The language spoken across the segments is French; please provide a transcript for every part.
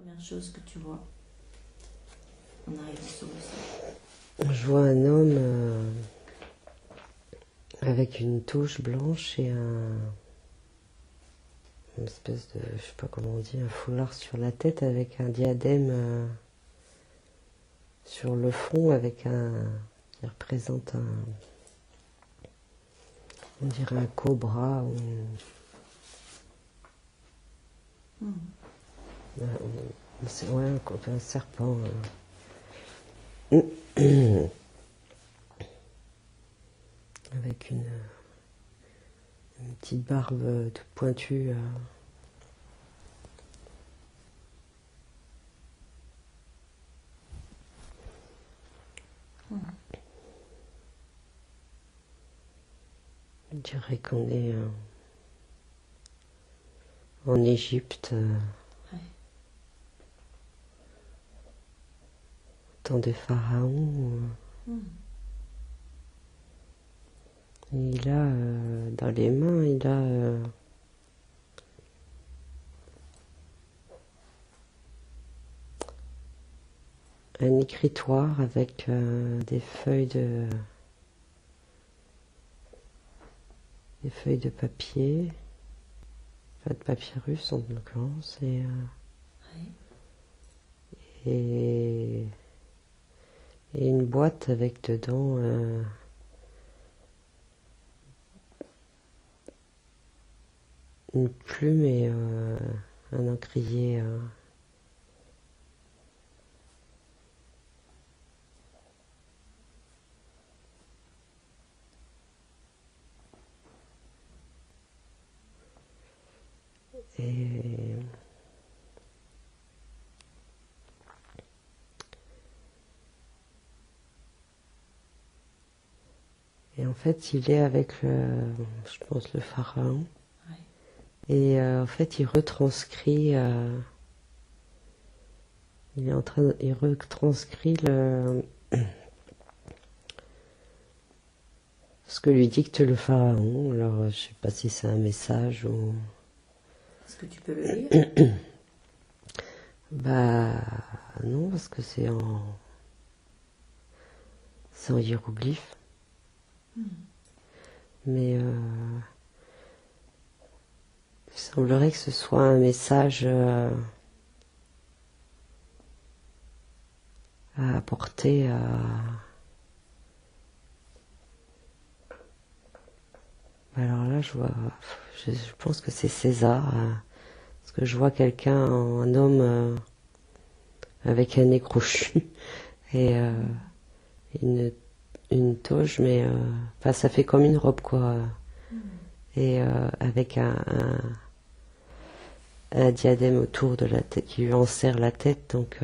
Première chose que tu vois en arrivant sur le sol. Je vois un homme avec une touche blanche et une espèce de, je sais pas comment on dit, un foulard sur la tête avec un diadème sur le front avec qui représente on dirait un cobra ou c'est ouais, un serpent. Avec une petite barbe toute pointue. Je dirais qu'on est en Égypte, au temps des pharaons. Et il a dans les mains, il a un écritoire avec des feuilles de papier, pas de papyrus en l'occurrence, et une boîte avec dedans une plume et un encrier. Et en fait, il est avec, je pense, le pharaon. Et en fait, il retranscrit, il retranscrit ce que lui dicte le pharaon. Alors, je sais pas si c'est un message ou. Est-ce que tu peux le lire? Bah non, parce que c'est en hiéroglyphe. Mais il semblerait que ce soit un message à apporter à. Alors là, je pense que c'est César, parce que je vois un homme avec un nez crochu et une toge, mais enfin, ça fait comme une robe, quoi. Et avec un diadème autour de la tête, qui lui enserre la tête, donc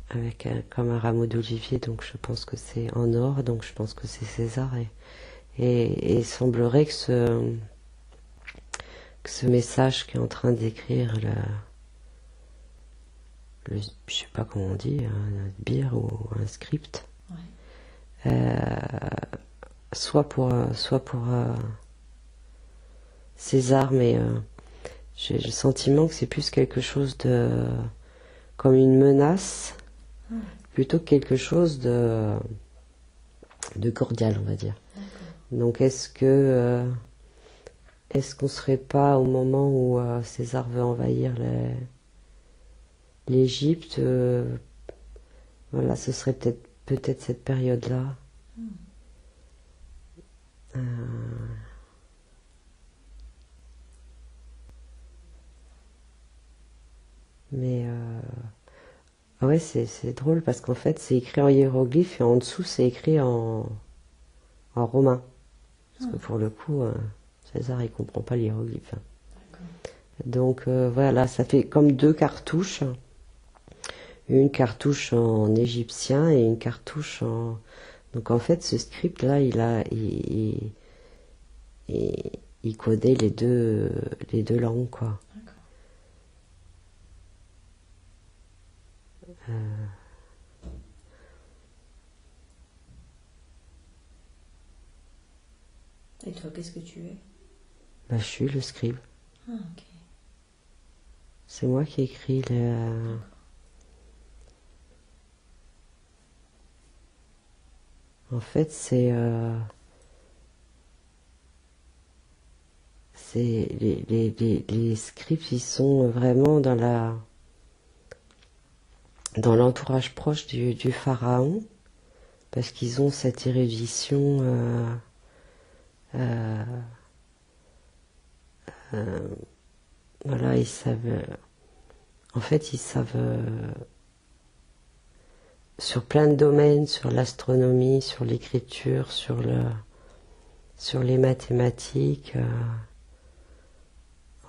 avec comme un rameau d'olivier, donc je pense que c'est en or, donc je pense que c'est César. Et il semblerait que ce message qui est en train d'écrire je sais pas comment on dit, un sbire ou un script, soit pour César, mais j'ai le sentiment que c'est plus quelque chose de comme une menace, plutôt que quelque chose de cordial, on va dire. Donc est-ce qu'on serait pas au moment où César veut envahir l'Égypte, voilà, ce serait peut-être cette période-là. Mais ouais, c'est drôle parce qu'en fait c'est écrit en hiéroglyphe et en dessous c'est écrit en romain. Parce que pour le coup, César il comprend pas les hiéroglyphes. Donc voilà, ça fait comme deux cartouches. Une cartouche en égyptien et une cartouche en. Donc en fait, ce script-là, il codait les deux langues, quoi. Et toi, qu'est-ce que tu es? Bah, je suis le scribe. Ah, ok. C'est moi qui écris le... En fait, les scripts, ils sont vraiment dans l'entourage proche du pharaon, parce qu'ils ont cette érudition voilà, ils savent... En fait, ils savent sur plein de domaines, sur l'astronomie, sur l'écriture, sur les mathématiques.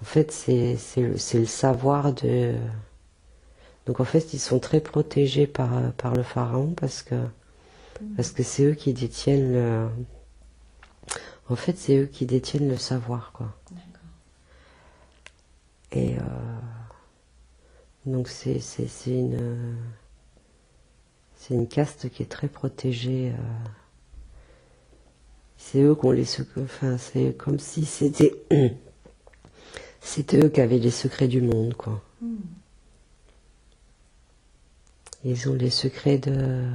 En fait, c'est le savoir de... Donc en fait, ils sont très protégés par le pharaon parce que c'est eux qui détiennent le... En fait, c'est eux qui détiennent le savoir, quoi. D'accord. Et donc c'est une caste qui est très protégée. C'est eux qui ont les secrets. Enfin, c'est comme si c'était c'était eux qui avaient les secrets du monde, quoi. Ils ont les secrets de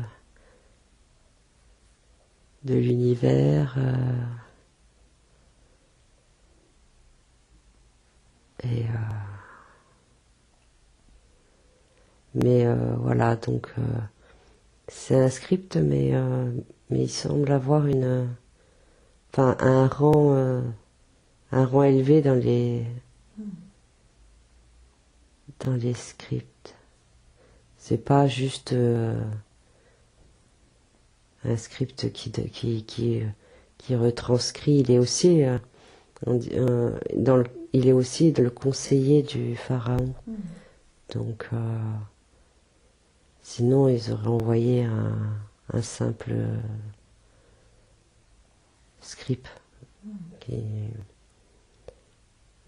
l'univers. Et mais voilà, donc c'est un script, mais il semble avoir enfin un rang élevé dans les scripts. C'est pas juste un script qui retranscrit. Il est aussi il est aussi le conseiller du pharaon. Donc sinon ils auraient envoyé un simple script.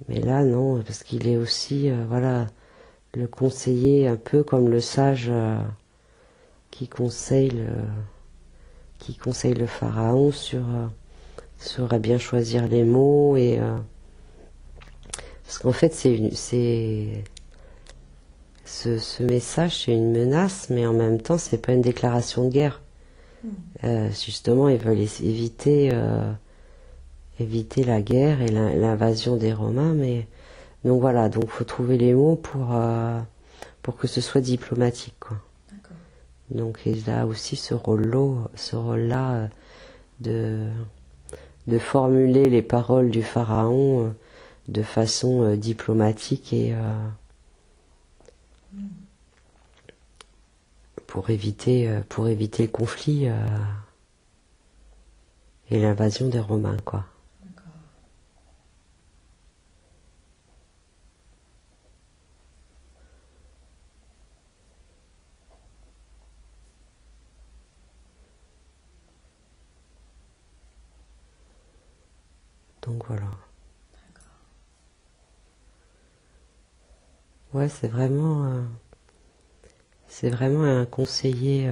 Mais là non, parce qu'il est aussi voilà, le conseiller, un peu comme le sage qui conseille le pharaon sur bien choisir les mots. Et parce qu'en fait ce message, c'est une menace, mais en même temps c'est pas une déclaration de guerre. Justement, ils veulent éviter la guerre et l'invasion des Romains, mais donc voilà, donc faut trouver les mots pour que ce soit diplomatique, quoi. D'accord. Donc il a aussi ce rôle-là de formuler les paroles du pharaon de façon diplomatique et pour éviter le conflit et l'invasion des Romains, quoi. D'accord. Donc voilà. D'accord. Ouais, c'est vraiment un conseiller.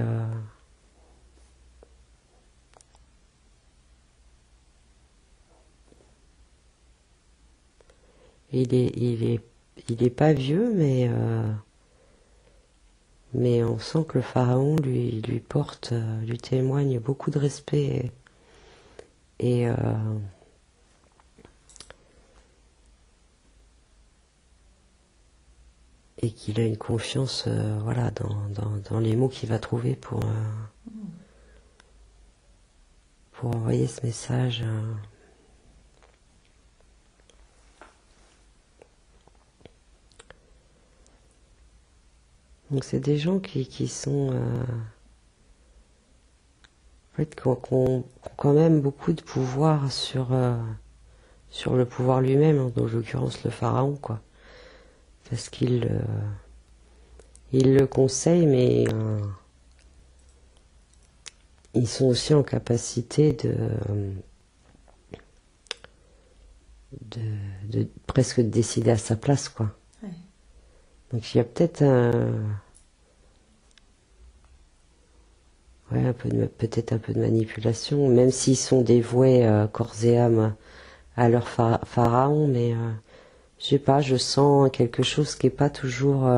Il est pas vieux, mais on sent que le pharaon lui porte, lui témoigne beaucoup de respect et qu'il a une confiance, voilà, dans les mots qu'il va trouver pour envoyer ce message. Donc c'est des gens qui sont en fait, qui ont quand même beaucoup de pouvoir sur le pouvoir lui-même, en l'occurrence le pharaon, quoi. Parce qu'il le conseille, mais ils sont aussi en capacité de presque décider à sa place, quoi. Ouais. Donc il y a peut-être peut-être un peu de manipulation, même s'ils sont dévoués corps et âme à leur pharaon, mais Je sais pas, je sens quelque chose qui est pas toujours...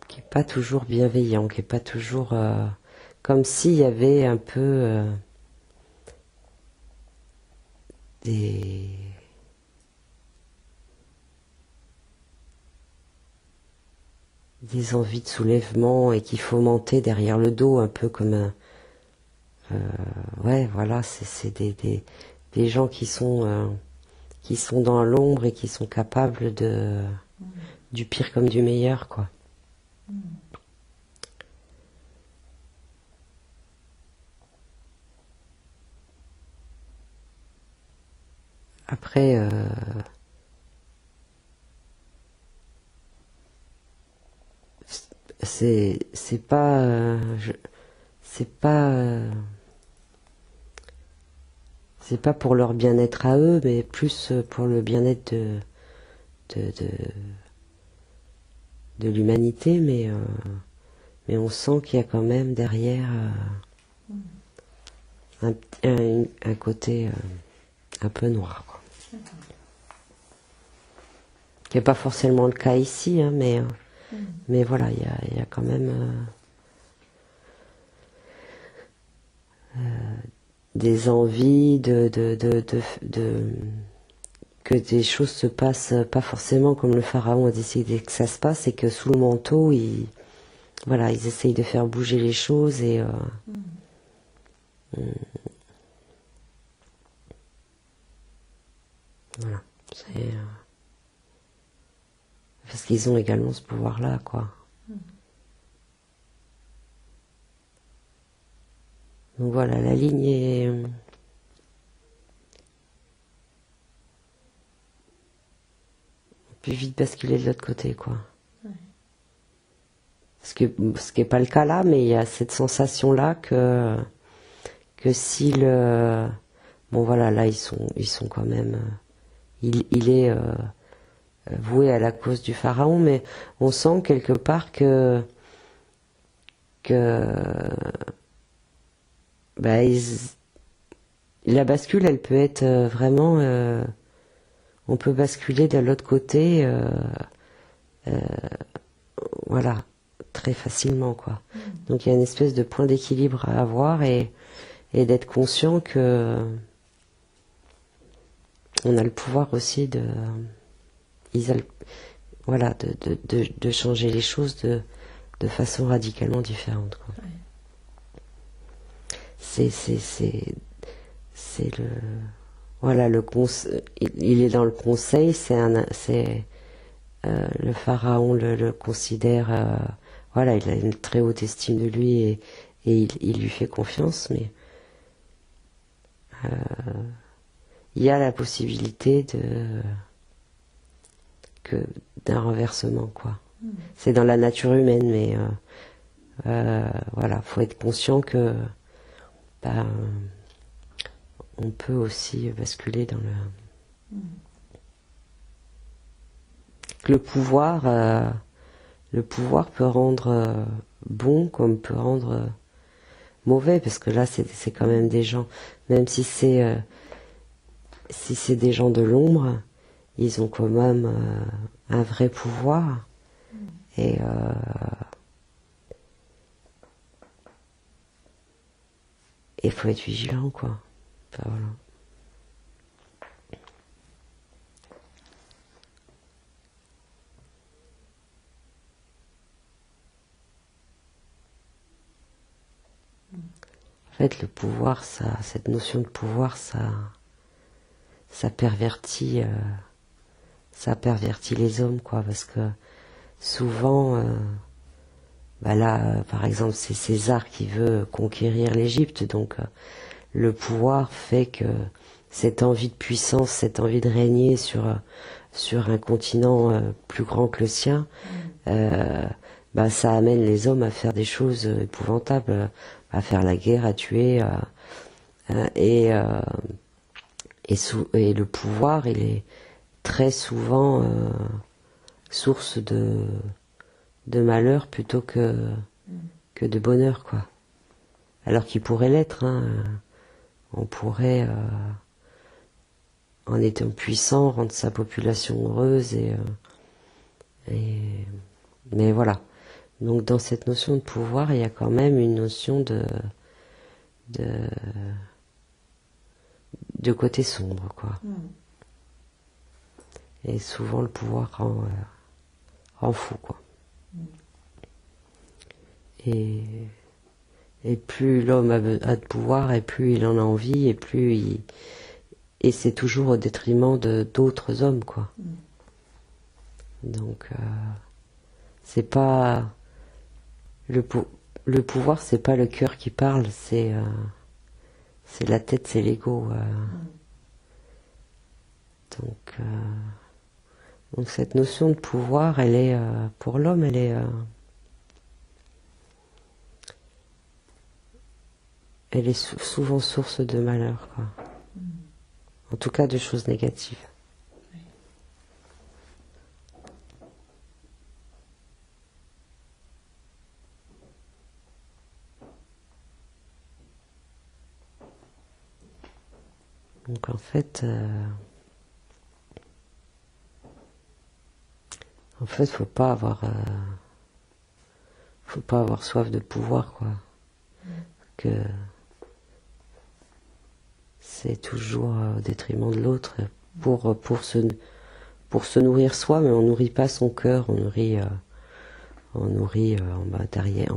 qui est pas toujours bienveillant, qui est pas toujours... comme s'il y avait un peu des... des envies de soulèvement et qui fomentaient derrière le dos, un peu comme un... ouais, voilà, c'est des gens qui sont dans l'ombre et qui sont capables de du pire comme du meilleur, quoi. Après, c'est pas c'est pas c'est pas pour leur bien-être à eux, mais plus pour le bien-être de, de, de l'humanité, mais on sent qu'il y a quand même derrière un côté un peu noir, quoi. Qui n'est pas forcément le cas ici, hein, mais voilà, il y a quand même des envies que des choses se passent pas forcément comme le pharaon a décidé que ça se passe, et que sous le manteau, voilà, ils essayent de faire bouger les choses et voilà. Parce qu'ils ont également ce pouvoir-là, quoi. Donc voilà, la ligne est... on peut vite basculer de l'autre côté, quoi. Ce qui n'est pas le cas là, mais il y a cette sensation-là que si le... Bon voilà, là ils sont quand même... il est voué à la cause du pharaon, mais on sent quelque part que bah, la bascule, elle peut être vraiment... on peut basculer de l'autre côté, voilà, très facilement, quoi. Donc il y a une espèce de point d'équilibre à avoir, et d'être conscient que on a le pouvoir aussi voilà, de changer les choses de façon radicalement différente, quoi. Ouais. C'est le... Voilà, il est dans le conseil, le pharaon le considère... voilà, il a une très haute estime de lui, et il lui fait confiance, mais il y a la possibilité d'un renversement, quoi. C'est dans la nature humaine, mais voilà, faut être conscient que on peut aussi basculer dans le pouvoir peut rendre bon comme peut rendre mauvais, parce que là c'est quand même des gens, même si c'est des gens de l'ombre, ils ont quand même un vrai pouvoir, et il faut être vigilant, quoi. Enfin, voilà. En fait, le pouvoir, cette notion de pouvoir, ça pervertit les hommes, quoi, parce que souvent, là, par exemple, c'est César qui veut conquérir l'Égypte, donc le pouvoir fait que cette envie de puissance, cette envie de régner sur un continent plus grand que le sien, ça amène les hommes à faire des choses épouvantables, à faire la guerre, à tuer, et le pouvoir, il est très souvent source de malheur plutôt que de bonheur, quoi. alors qu'il pourrait l'être. Hein. On pourrait, en étant puissant, rendre sa population heureuse mais voilà. Donc dans cette notion de pouvoir, il y a quand même une notion de, de côté sombre, quoi. Et souvent le pouvoir rend fou, quoi. Et plus l'homme a de pouvoir, et plus il en a envie, et c'est toujours au détriment d'autres hommes, quoi. Donc c'est pas le pouvoir, c'est pas le cœur qui parle, c'est la tête, c'est l'ego. Donc cette notion de pouvoir, elle est pour l'homme, elle est souvent source de malheur, quoi. En tout cas, de choses négatives. Donc en fait, faut pas avoir soif de pouvoir, quoi. Que c'est toujours au détriment de l'autre pour se nourrir soi, mais on nourrit pas son cœur, on nourrit en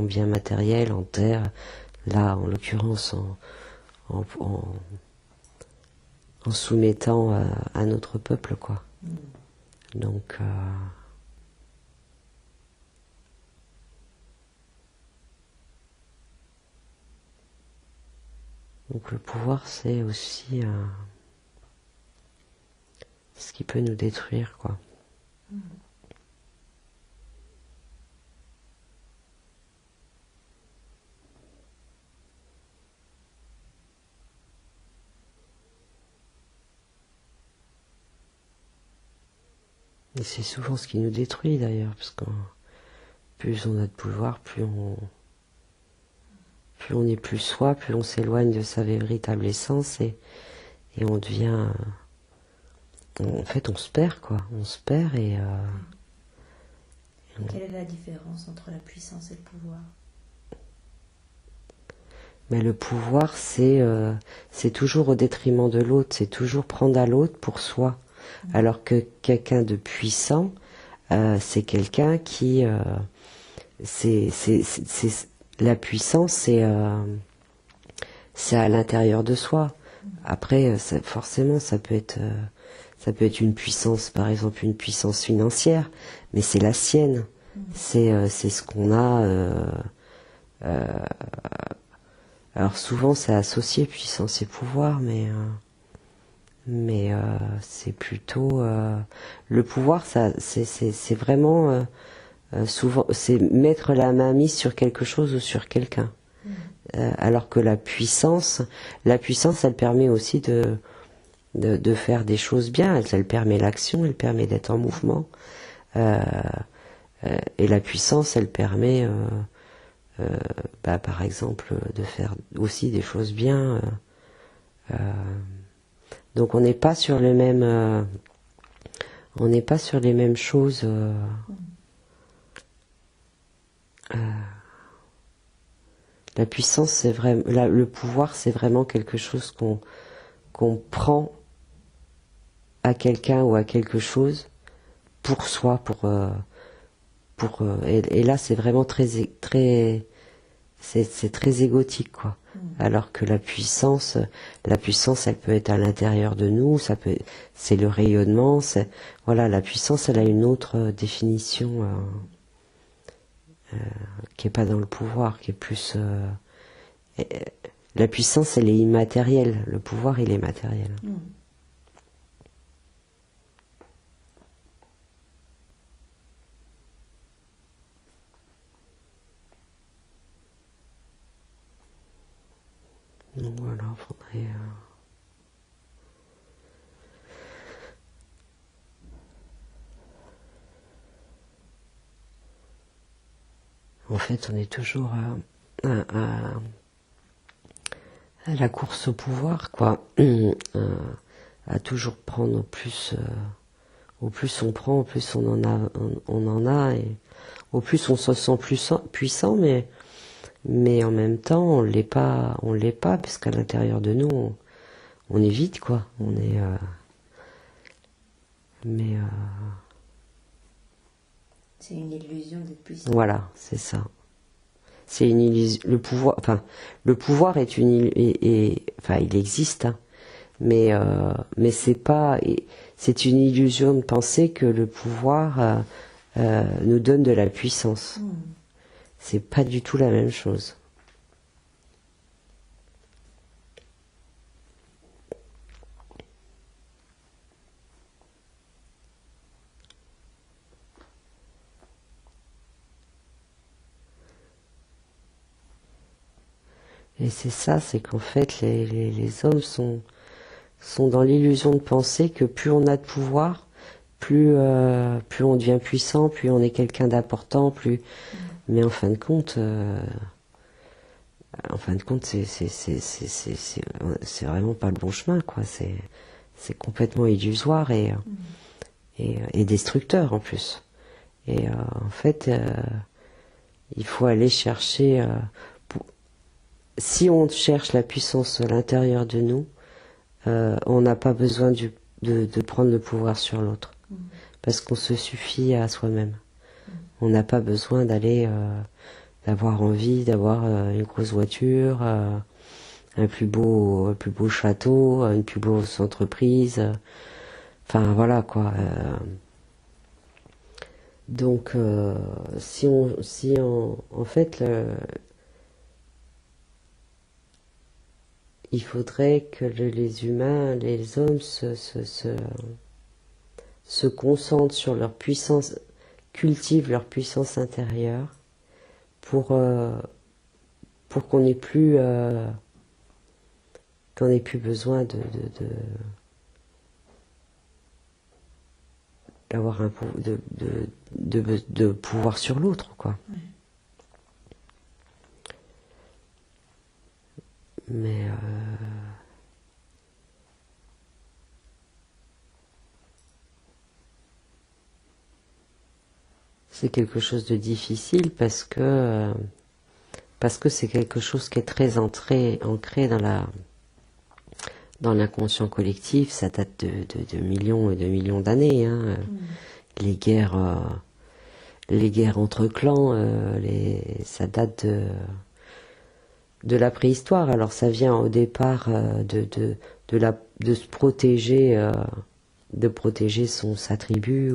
bien matériel, en terre. Là, en l'occurrence, en soumettant à notre peuple, quoi. Donc le pouvoir, c'est aussi ce qui peut nous détruire, quoi. Et c'est souvent ce qui nous détruit, d'ailleurs, parce que plus on a de pouvoir, plus on n'est plus soi, plus on s'éloigne de sa véritable essence, et on devient... En fait, on se perd, quoi. On se perd et... Quelle est la différence entre la puissance et le pouvoir? Mais le pouvoir, c'est toujours au détriment de l'autre, c'est toujours prendre à l'autre pour soi. Alors que quelqu'un de puissant, c'est quelqu'un qui... la puissance, c'est à l'intérieur de soi. Après, forcément, ça peut être une puissance, par exemple une puissance financière, mais c'est la sienne. C'est ce qu'on a... alors souvent, c'est associé puissance et pouvoir, mais c'est plutôt... le pouvoir, c'est vraiment... souvent, c'est mettre la main mise sur quelque chose ou sur quelqu'un. Alors que la puissance, elle permet aussi de faire des choses bien. Elle permet l'action, elle permet d'être en mouvement. Et la puissance, elle permet, par exemple, de faire aussi des choses bien. Donc on n'est pas sur les mêmes, choses. La puissance, c'est vrai. Le pouvoir, c'est vraiment quelque chose qu'on prend à quelqu'un ou à quelque chose pour soi, et là, c'est vraiment c'est très égotique, quoi. Alors que la puissance, elle peut être à l'intérieur de nous. C'est le rayonnement. Voilà, la puissance, elle a une autre définition qui est pas dans le pouvoir, qui est plus. La puissance, elle est immatérielle. Le pouvoir, il est matériel. Donc voilà, faudrait... En fait, on est toujours à la course au pouvoir, quoi. À toujours prendre au plus on prend, au plus on en a, et au plus on se sent puissant, mais en même temps, on l'est pas, puisqu'à l'intérieur de nous, on est vide, quoi. On est, mais C'est une illusion d'être puissant. voilà, c'est ça. C'est une illusion. Le pouvoir est enfin, il existe, hein, mais c'est pas, c'est une illusion de penser que le pouvoir nous donne de la puissance. C'est pas du tout la même chose. Et c'est ça, c'est qu'en fait, les hommes sont dans l'illusion de penser que plus on a de pouvoir, plus on devient puissant, plus on est quelqu'un d'important, plus. Mais en fin de compte, c'est vraiment pas le bon chemin, quoi. C'est complètement illusoire et destructeur en plus. Et en fait, il faut aller chercher. Si on cherche la puissance à l'intérieur de nous, on n'a pas besoin de prendre le pouvoir sur l'autre, parce qu'on se suffit à soi-même. On n'a pas besoin d'avoir envie d'avoir une grosse voiture, un plus beau château, une plus grosse entreprise. Enfin voilà quoi. Donc si on en fait il faudrait que les humains, les hommes se concentrent sur leur puissance, cultivent leur puissance intérieure pour qu'on n'ait plus besoin d'avoir de pouvoir sur l'autre, quoi. Ouais. Mais c'est quelque chose de difficile parce que c'est quelque chose qui est très ancré dans l'inconscient collectif. Ça date de millions et de millions d'années, hein. Les guerres entre clans, ça date de la préhistoire. Alors ça vient au départ de se protéger, de protéger sa tribu,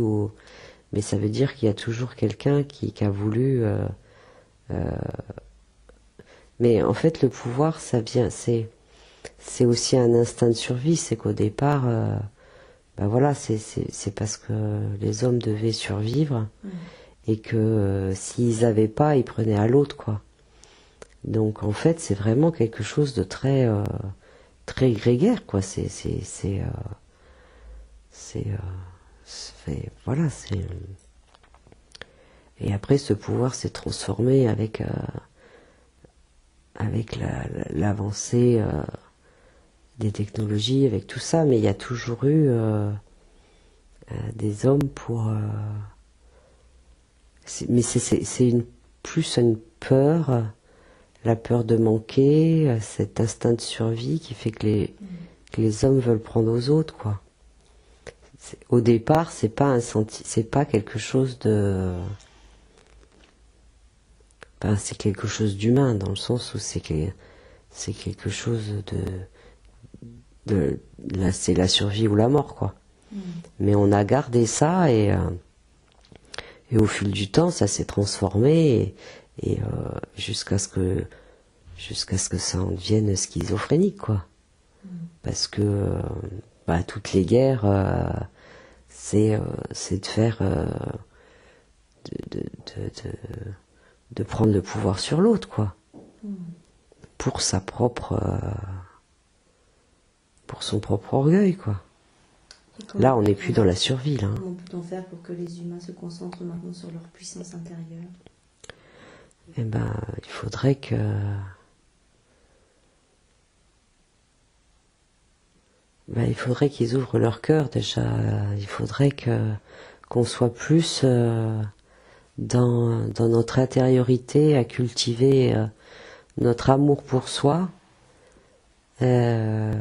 mais ça veut dire qu'il y a toujours quelqu'un qui a voulu. Mais en fait, le pouvoir, ça vient, c'est aussi un instinct de survie. C'est qu'au départ, ben voilà, c'est parce que les hommes devaient survivre et que s'ils n'avaient pas, ils prenaient à l'autre, quoi. Donc en fait, c'est vraiment quelque chose de très très grégaire, quoi. Voilà, c'est. Et après, ce pouvoir s'est transformé avec l'avancée des technologies, avec tout ça, mais il y a toujours eu des hommes pour. Mais c'est plus une peur, la peur de manquer, cet instinct de survie qui fait que les hommes veulent prendre aux autres, quoi. Au départ, c'est pas quelque chose de. Ben, c'est quelque chose d'humain, dans le sens où c'est quelque chose c'est la survie ou la mort, quoi. Mais on a gardé ça et au fil du temps, ça s'est transformé et jusqu'à ce que ça en devienne schizophrénique, quoi. Parce que toutes les guerres, c'est de faire de prendre le pouvoir sur l'autre, quoi. Pour son propre orgueil, quoi. Là, on n'est plus dans la survie, là. Comment peut-on faire pour que les humains se concentrent maintenant sur leur puissance intérieure? Il faudrait il faudrait il faudrait qu'ils ouvrent leur cœur déjà. Il faudrait qu'on soit plus dans notre intériorité, à cultiver notre amour pour soi. Et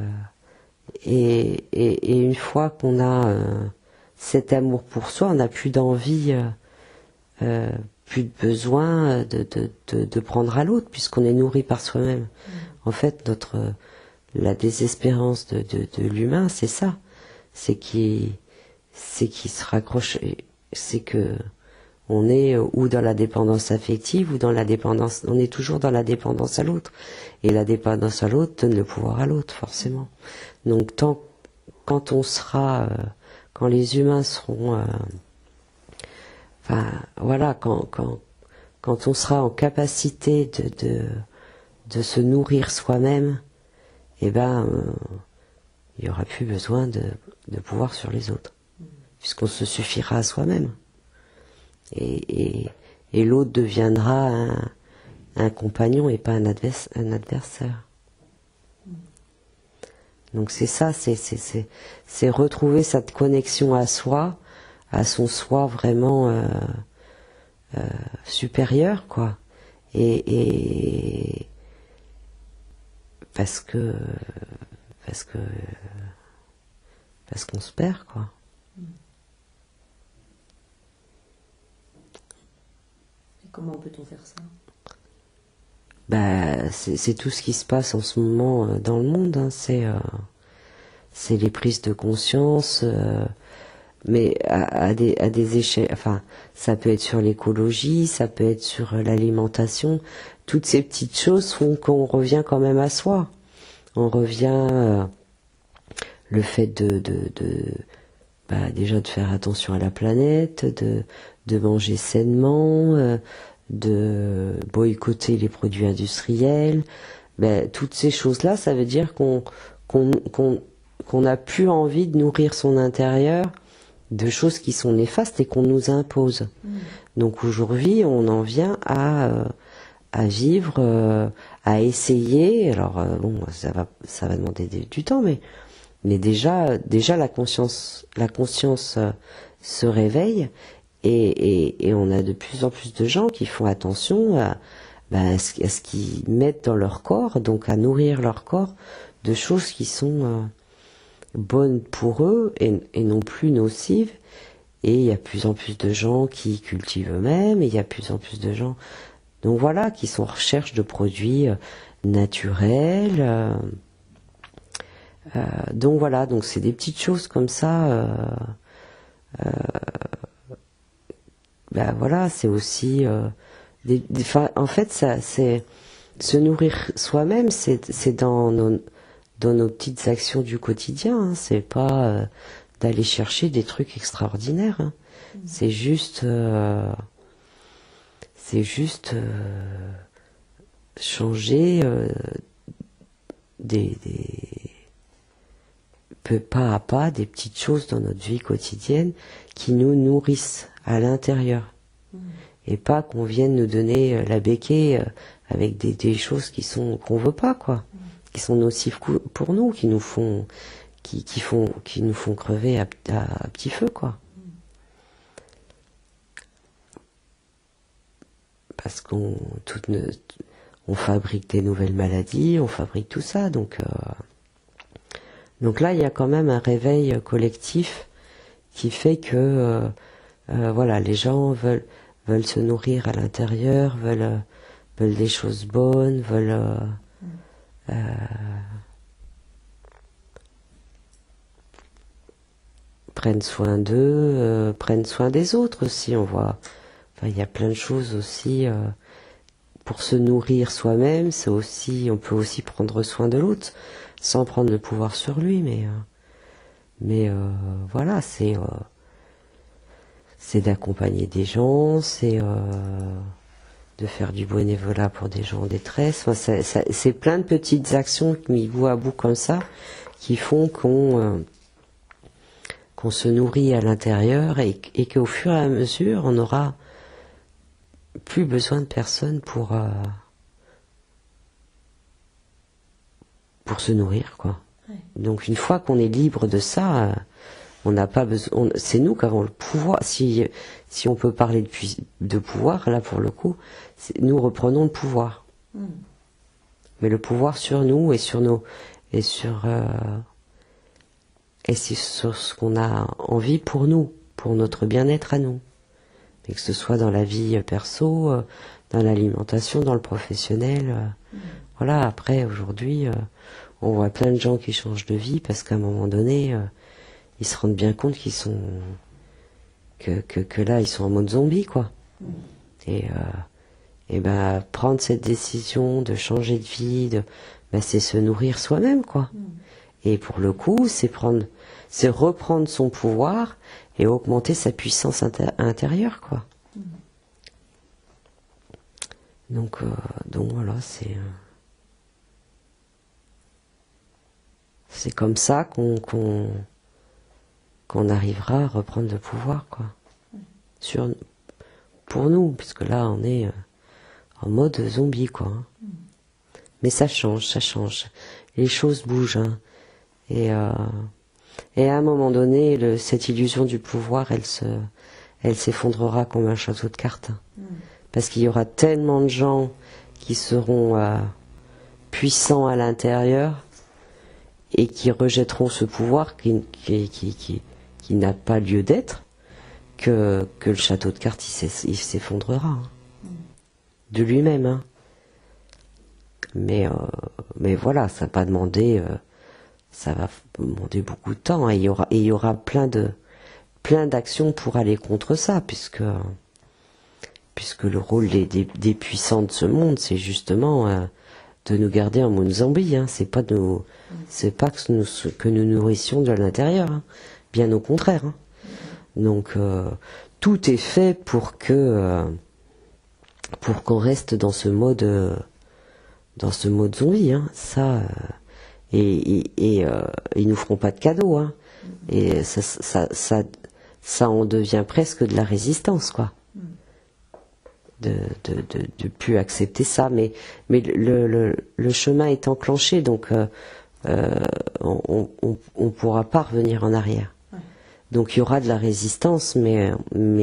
une fois qu'on a cet amour pour soi, on n'a plus d'envie, plus de besoin de prendre à l'autre, puisqu'on est nourri par soi-même. En fait, la désespérance de l'humain, c'est ça. C'est qu'il se raccroche, c'est que on est ou dans la dépendance affective ou dans la dépendance, on est toujours dans la dépendance à l'autre. Et la dépendance à l'autre donne le pouvoir à l'autre, forcément. Donc quand on sera, quand les humains seront, voilà, quand on sera en capacité de se nourrir soi-même, il y aura plus besoin de pouvoir sur les autres, puisqu'on se suffira à soi-même. Et l'autre deviendra un compagnon et pas un adversaire. Donc c'est ça, c'est retrouver cette connexion à soi, à son soi vraiment supérieur, quoi. Et parce qu'on se perd, quoi. Comment peut-on faire ça? C'est tout ce qui se passe en ce moment dans le monde, hein. C'est les prises de conscience, mais à des échelles. Enfin, ça peut être sur l'écologie, ça peut être sur l'alimentation. Toutes ces petites choses font qu'on revient quand même à soi. On revient le fait déjà de faire attention à la planète, de manger sainement, de boycotter les produits industriels. Toutes ces choses-là, ça veut dire qu'on n'a plus envie de nourrir son intérieur de choses qui sont néfastes et qu'on nous impose. Donc aujourd'hui, on en vient à vivre, à essayer. Alors ça va demander du temps, mais déjà la conscience se réveille et on a de plus en plus de gens qui font attention à ce qu'ils mettent dans leur corps, donc à nourrir leur corps de choses qui sont bonnes pour eux et non plus nocives. Et il y a de plus en plus de gens qui cultivent eux-mêmes, et il y a de plus en plus de gens, donc voilà, qui sont en recherche de produits naturels. Donc voilà, donc c'est des petites choses comme ça. Voilà, c'est aussi en fait, ça, c'est se nourrir soi-même, c'est dans nos petites actions du quotidien. Hein. C'est pas d'aller chercher des trucs extraordinaires. Hein. C'est juste changer pas à pas des petites choses dans notre vie quotidienne qui nous nourrissent à l'intérieur. Et pas qu'on vienne nous donner la béquille avec des choses qu'on veut pas, quoi. Qui sont nocives pour nous, qui nous font crever à petit feu, quoi. Parce qu'on fabrique des nouvelles maladies, on fabrique tout ça, donc là il y a quand même un réveil collectif qui fait que voilà, les gens veulent se nourrir à l'intérieur, veulent des choses bonnes, prennent soin d'eux, prennent soin des autres aussi. On voit, il y a plein de choses aussi pour se nourrir soi-même. On peut aussi prendre soin de l'autre sans prendre le pouvoir sur lui, mais voilà, c'est d'accompagner des gens, c'est de faire du bénévolat pour des gens en détresse. Enfin, c'est plein de petites actions mis bout à bout comme ça qui font qu'on se nourrit à l'intérieur et qu'au fur et à mesure on n'aura plus besoin de personne pour se nourrir, quoi. Ouais. Donc une fois qu'on est libre de ça, on n'a pas besoin. C'est nous qui avons le pouvoir. Si on peut parler de pouvoir, là pour le coup, nous reprenons le pouvoir. Mais le pouvoir sur nous et sur nos et sur ce qu'on a envie pour nous, pour notre bien-être à nous. Et que ce soit dans la vie perso, dans l'alimentation, dans le professionnel. Voilà, après, aujourd'hui, on voit plein de gens qui changent de vie parce qu'à un moment donné, ils se rendent bien compte qu'ils sont... que là, ils sont en mode zombie, quoi. Et ben, prendre cette décision de changer de vie, c'est se nourrir soi-même, quoi. Et pour le coup, c'est reprendre son pouvoir et augmenter sa puissance intérieure, quoi. Donc voilà, c'est comme ça qu'on arrivera à reprendre le pouvoir, quoi. Pour nous, puisque là, on est en mode zombie, quoi. Mais ça change. Les choses bougent, hein. Et à un moment donné, cette illusion du pouvoir, elle s'effondrera comme un château de cartes. Parce qu'il y aura tellement de gens qui seront puissants à l'intérieur et qui rejetteront ce pouvoir qui n'a pas lieu d'être, que le château de cartes il s'effondrera, hein. De lui-même, hein. Mais voilà, ça va demander beaucoup de temps, hein. Il y aura plein d'actions pour aller contre ça, puisque le rôle des puissants de ce monde, c'est justement de nous garder en mode zombie, hein. C'est pas que nous nourrissions de l'intérieur, hein. Bien au contraire, hein. Donc tout est fait pour qu'on reste dans ce mode zombie, hein. Ça et ils nous feront pas de cadeaux, hein. Et ça en devient presque de la résistance, quoi. De plus accepter ça, mais le chemin est enclenché, donc on pourra pas revenir en arrière. Donc il y aura de la résistance, mais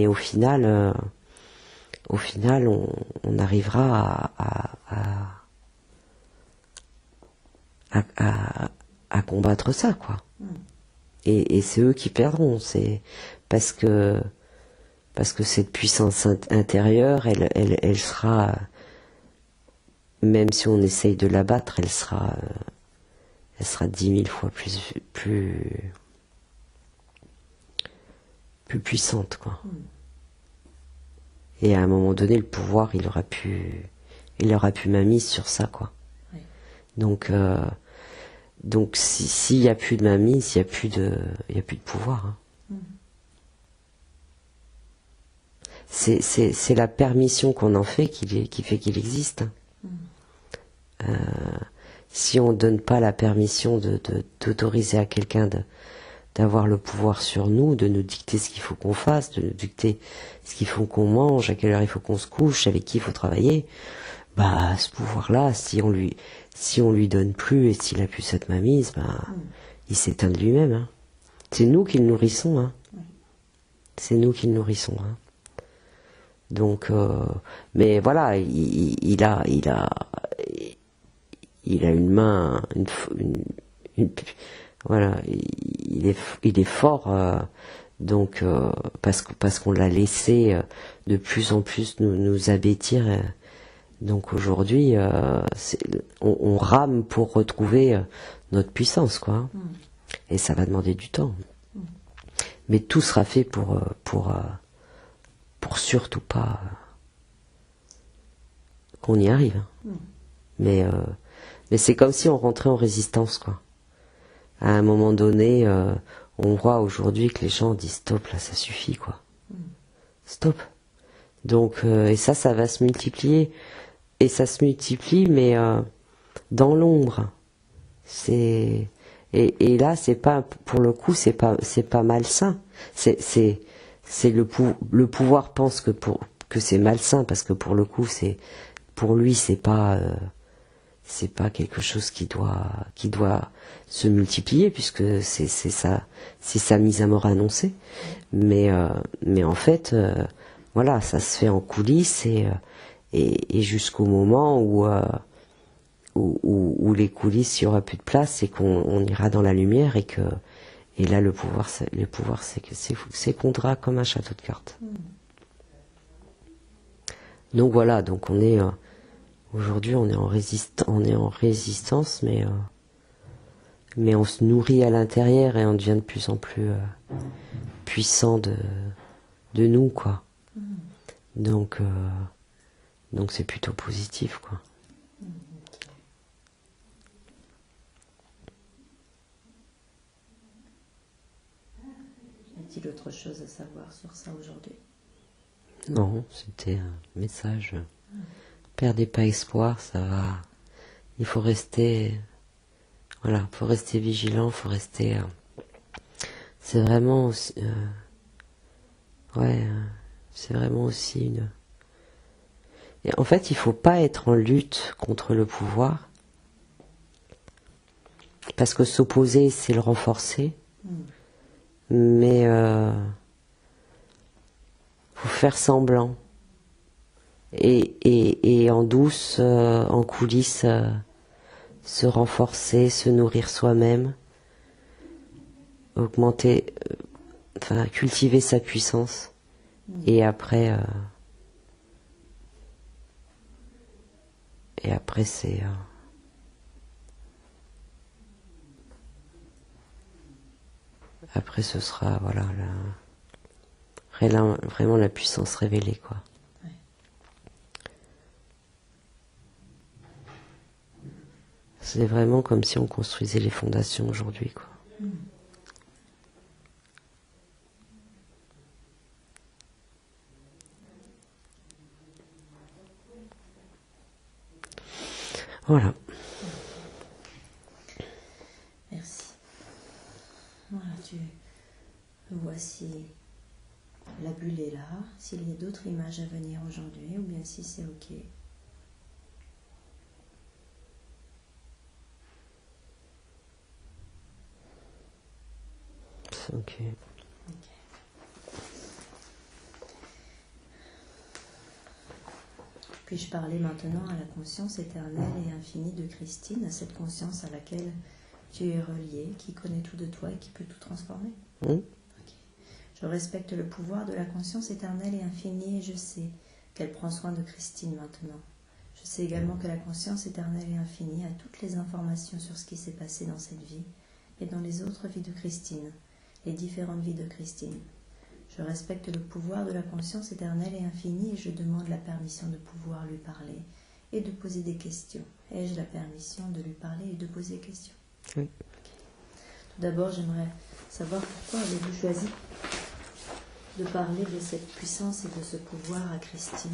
au final on arrivera à combattre ça, quoi. Et c'est eux qui perdront, c'est parce que cette puissance intérieure, elle sera, même si on essaye de la battre, elle sera 10 000 fois plus puissante, quoi. Et à un moment donné, le pouvoir, il aura plus mainmise sur ça, quoi. Oui. Donc s'il y a plus de mainmise, il y a plus de pouvoir, hein. C'est la permission qu'on en fait qui fait qu'il existe. Si on donne pas la permission d'autoriser à quelqu'un d'avoir le pouvoir sur nous, de nous dicter ce qu'il faut qu'on fasse, de nous dicter ce qu'il faut qu'on mange, à quelle heure il faut qu'on se couche, avec qui il faut travailler, ce pouvoir-là, si on lui donne plus et s'il a plus cette mainmise, il s'éteint de lui-même, hein. C'est nous qui le nourrissons, hein. C'est nous qui le nourrissons, hein. Donc, mais voilà, il a une main, voilà, il est fort, donc parce qu'on l'a laissé de plus en plus nous abêtir. Donc aujourd'hui, on rame pour retrouver notre puissance, quoi. Et ça va demander du temps. Mais tout sera fait pour surtout pas qu'on y arrive. Mais c'est comme si on rentrait en résistance, quoi. À un moment donné, on voit aujourd'hui que les gens disent stop, là, ça suffit, quoi. Stop. Donc, et ça va se multiplier. Et ça se multiplie, mais dans l'ombre. Et là, c'est pas, pour le coup, c'est pas malsain. C'est le pouvoir pense que c'est malsain, parce que pour le coup, pour lui, c'est pas c'est pas quelque chose qui doit se multiplier, puisque c'est sa mise à mort annoncée. Mais en fait, voilà, ça se fait en coulisses et jusqu'au moment où les coulisses, il n'y aura plus de place et qu'on ira dans la lumière et là le pouvoir s'effondrera comme un château de cartes. Donc voilà, donc on est aujourd'hui on est en résistance, mais on se nourrit à l'intérieur et on devient de plus en plus puissant de nous, quoi. Donc c'est plutôt positif, quoi. Y a-t-il autre chose à savoir sur ça aujourd'hui? Non, c'était un message. Perdez pas espoir, ça va. Il faut rester, voilà, faut rester vigilant, faut rester. C'est vraiment, aussi, c'est vraiment aussi une. Et en fait, il faut pas être en lutte contre le pouvoir, parce que s'opposer, c'est le renforcer. Mais faut faire semblant et en douce, en coulisses, se renforcer, se nourrir soi-même, augmenter, cultiver sa puissance et après c'est après ce sera voilà vraiment la puissance révélée, quoi. Ouais. C'est vraiment comme si on construisait les fondations aujourd'hui, quoi. Voilà. Merci. Voilà, tu vois si la bulle est là, s'il y a d'autres images à venir aujourd'hui, ou bien si c'est ok. C'est ok. Puis-je parler maintenant à la conscience éternelle et infinie de Christine, à cette conscience à laquelle tu es relié, qui connaît tout de toi et qui peut tout transformer? Ok. Je respecte le pouvoir de la conscience éternelle et infinie et je sais qu'elle prend soin de Christine maintenant. Je sais également que la conscience éternelle et infinie a toutes les informations sur ce qui s'est passé dans cette vie et dans les autres vies de Christine, les différentes vies de Christine. Je respecte le pouvoir de la conscience éternelle et infinie et je demande la permission de pouvoir lui parler et de poser des questions. Ai-je la permission de lui parler et de poser des questions? Oui. Okay. Tout d'abord, j'aimerais savoir pourquoi avez-vous choisi de parler de cette puissance et de ce pouvoir à Christine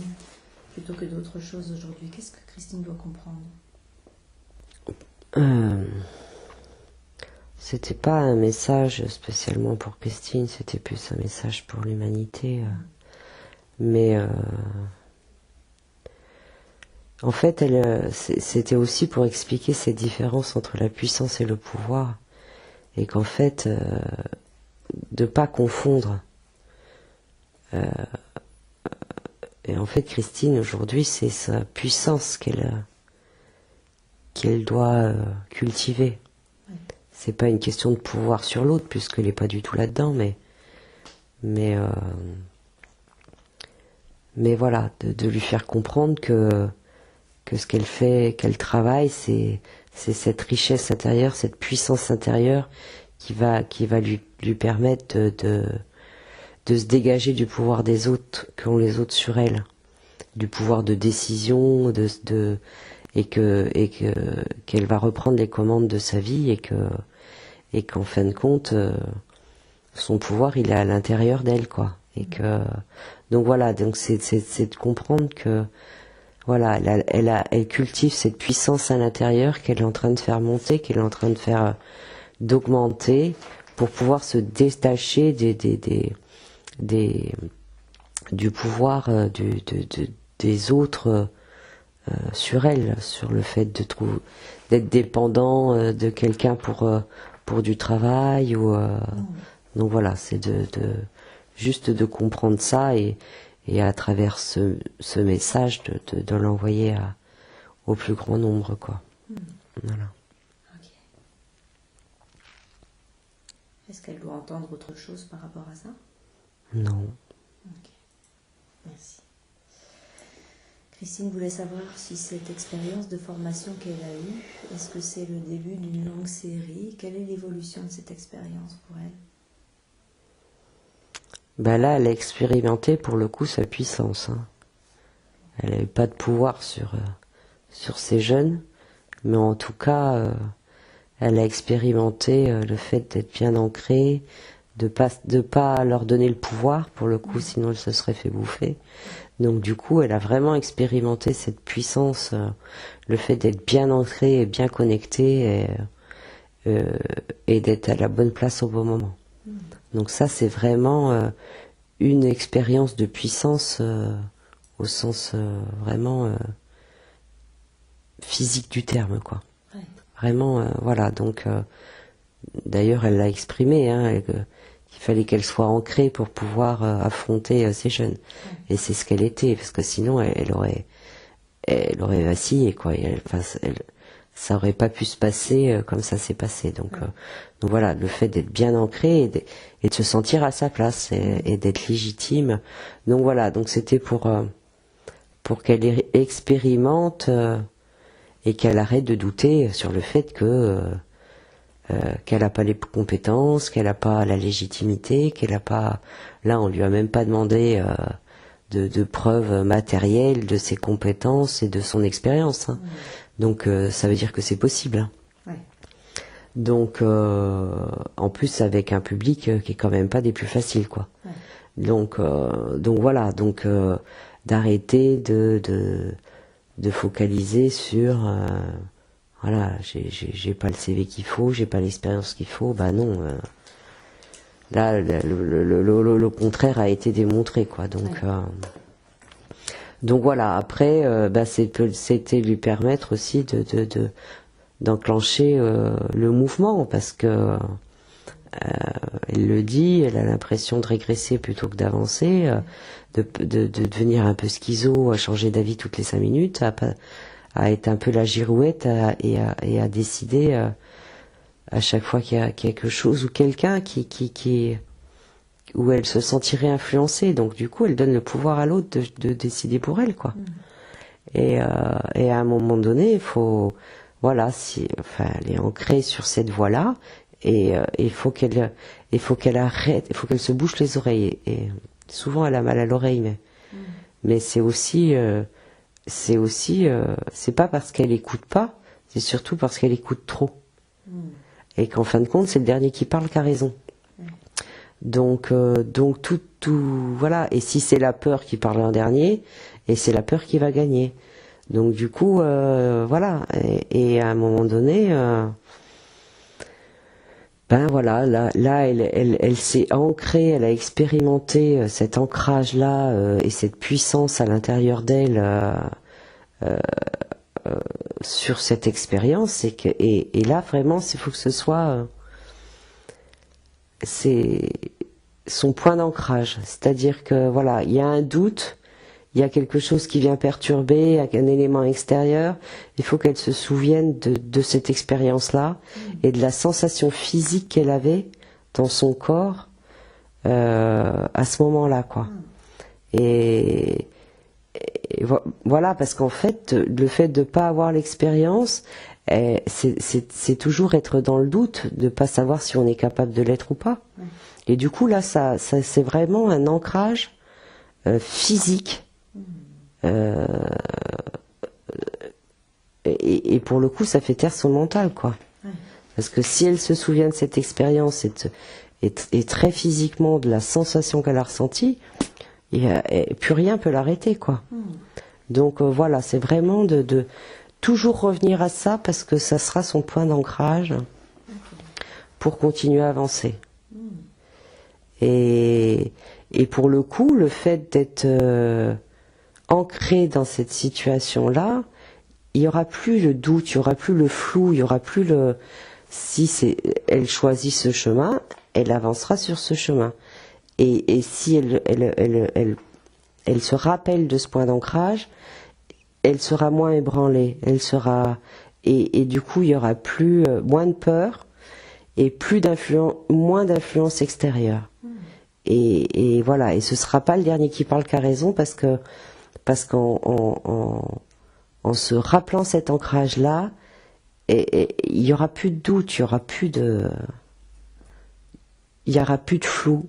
plutôt que d'autres choses aujourd'hui? Qu'est-ce que Christine doit comprendre? C'était pas un message spécialement pour Christine, c'était plus un message pour l'humanité. Mais en fait, c'était aussi pour expliquer cette différence entre la puissance et le pouvoir. Et qu'en fait, de pas confondre. Et en fait, Christine, aujourd'hui, c'est sa puissance qu'elle doit cultiver. Oui. C'est pas une question de pouvoir sur l'autre, puisqu'elle n'est pas du tout là-dedans, mais voilà, de lui faire comprendre que ce qu'elle fait, qu'elle travaille, c'est cette richesse intérieure, cette puissance intérieure qui va lui permettre de se dégager du pouvoir des autres, qu'ont les autres sur elle, du pouvoir de décision, et qu'elle va reprendre les commandes de sa vie et qu'en fin de compte, son pouvoir il est à l'intérieur d'elle, quoi. Et que donc voilà, donc c'est de comprendre que voilà, elle cultive cette puissance à l'intérieur qu'elle est en train de faire monter, qu'elle est en train de faire d'augmenter pour pouvoir se détacher du pouvoir des autres sur elle, sur le fait d'être dépendant de quelqu'un pour du travail ou donc voilà, c'est juste de comprendre ça et à travers ce message de l'envoyer au plus grand nombre, quoi. Voilà. Ok. Est-ce qu'elle doit entendre autre chose par rapport à ça? Non. Ok. Merci. Christine voulait savoir si cette expérience de formation qu'elle a eue, est-ce que c'est le début d'une longue série? Quelle est l'évolution de cette expérience pour elle? Ben là, elle a expérimenté pour le coup sa puissance. Hein. Elle n'avait pas de pouvoir sur ces jeunes, mais en tout cas, elle a expérimenté le fait d'être bien ancrée, de pas leur donner le pouvoir pour le coup, sinon elle se serait fait bouffer. Donc du coup, elle a vraiment expérimenté cette puissance, le fait d'être bien ancrée et bien connectée et d'être à la bonne place au bon moment. Donc ça, c'est vraiment une expérience de puissance au sens vraiment physique du terme, quoi. Ouais. Vraiment, voilà. Donc, d'ailleurs, elle l'a exprimé, hein, qu'il fallait qu'elle soit ancrée pour pouvoir affronter ces jeunes. Ouais. Et c'est ce qu'elle était, parce que sinon, elle aurait vacillé, quoi. Ça aurait pas pu se passer comme ça s'est passé. Donc voilà, le fait d'être bien ancré et de se sentir à sa place et d'être légitime. Donc voilà, donc c'était pour qu'elle expérimente et qu'elle arrête de douter sur le fait qu'elle n'a pas les compétences, qu'elle n'a pas la légitimité, qu'elle n'a pas... Là, on lui a même pas demandé de preuves matérielles de ses compétences et de son expérience. Hein. Donc ça veut dire que c'est possible. Hein. Ouais. Donc en plus avec un public qui est quand même pas des plus faciles, quoi. Ouais. Donc voilà, donc d'arrêter de focaliser sur voilà, j'ai pas le CV qu'il faut, j'ai pas l'expérience qu'il faut. Bah non. Là, le contraire a été démontré, quoi. Donc ouais. Donc voilà, après, c'était lui permettre aussi d'enclencher le mouvement, parce que elle le dit, elle a l'impression de régresser plutôt que d'avancer, de devenir un peu schizo, à changer d'avis toutes les 5 minutes, à être un peu la girouette et à décider à chaque fois qu'il y a quelque chose ou quelqu'un où elle se sentirait influencée. Donc du coup, elle donne le pouvoir à l'autre de décider pour elle, quoi. Et à un moment donné, il faut, voilà, elle est ancrée sur cette voie-là, et il faut qu'elle arrête, il faut qu'elle se bouche les oreilles. Et souvent, elle a mal à l'oreille, mais c'est pas parce qu'elle écoute pas, c'est surtout parce qu'elle écoute trop. Et qu'en fin de compte, c'est le dernier qui parle qui a raison. Donc tout, voilà. Et si c'est la peur qui parle en dernier, et c'est la peur qui va gagner. Donc du coup, voilà. Et à un moment donné, ben voilà, là, elle s'est ancrée, elle a expérimenté cet ancrage-là et cette puissance à l'intérieur d'elle sur cette expérience. Et là, vraiment, il faut que ce soit c'est son point d'ancrage. C'est-à-dire que voilà, il y a un doute, il y a quelque chose qui vient perturber, un élément extérieur. Il faut qu'elle se souvienne de cette expérience-là et de la sensation physique qu'elle avait dans son corps à ce moment-là, quoi. Et voilà, parce qu'en fait, le fait de pas avoir l'expérience, c'est toujours être dans le doute, de pas savoir si on est capable de l'être ou pas. Et du coup, là, ça c'est vraiment un ancrage physique. Et pour le coup, ça fait taire son mental, quoi. Parce que si elle se souvient de cette expérience et très physiquement de la sensation qu'elle a ressentie, plus rien peut l'arrêter, quoi. Donc voilà, c'est vraiment de toujours revenir à ça, parce que ça sera son point d'ancrage pour continuer à avancer. Et pour le coup, le fait d'être ancré dans cette situation-là, il y aura plus le doute, il y aura plus le flou, il y aura plus le... Si elle choisit ce chemin, elle avancera sur ce chemin. Et si elle se rappelle de ce point d'ancrage, elle sera moins ébranlée, elle sera... Et du coup, il y aura plus moins de peur et moins d'influence extérieure. Et voilà, et ce sera pas le dernier qui parle qu'à raison, parce qu'en se rappelant cet ancrage-là, il y aura plus de doute, il y aura plus de flou.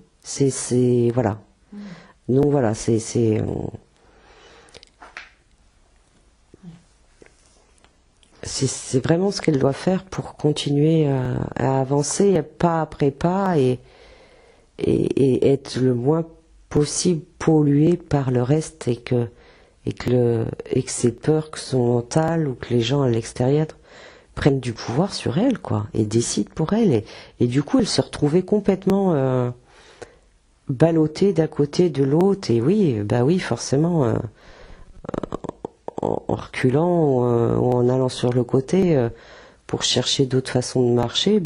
Voilà. Donc voilà, c'est vraiment ce qu'elle doit faire pour continuer à avancer pas après pas et être le moins possible polluée par le reste et que ces peurs que sont mentales ou que les gens à l'extérieur prennent du pouvoir sur elle, quoi, et décident pour elle. Et du coup, elle se retrouvait complètement ballottée d'un côté, de l'autre. Et oui, forcément, en reculant ou en allant sur le côté pour chercher d'autres façons de marcher,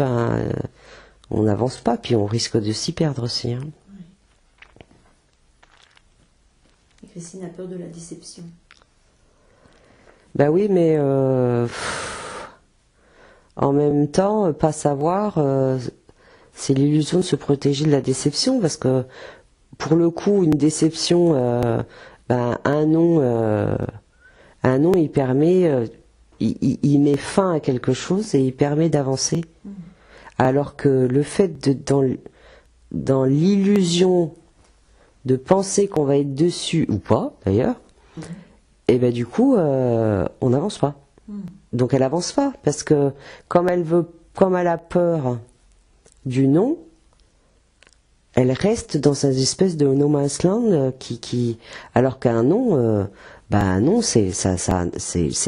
on n'avance pas, puis on risque de s'y perdre aussi. Hein. Oui. Et Christine a peur de la déception. Oui, mais en même temps, pas savoir, c'est l'illusion de se protéger de la déception, parce que pour le coup, une déception, un non, il permet, il met fin à quelque chose et il permet d'avancer. Alors que le fait dans l'illusion de penser qu'on va être dessus, ou pas d'ailleurs, et du coup, on n'avance pas. Donc elle avance pas, parce que comme elle a peur du non, elle reste dans cette espèce de no man's land alors qu'un non, un non c'est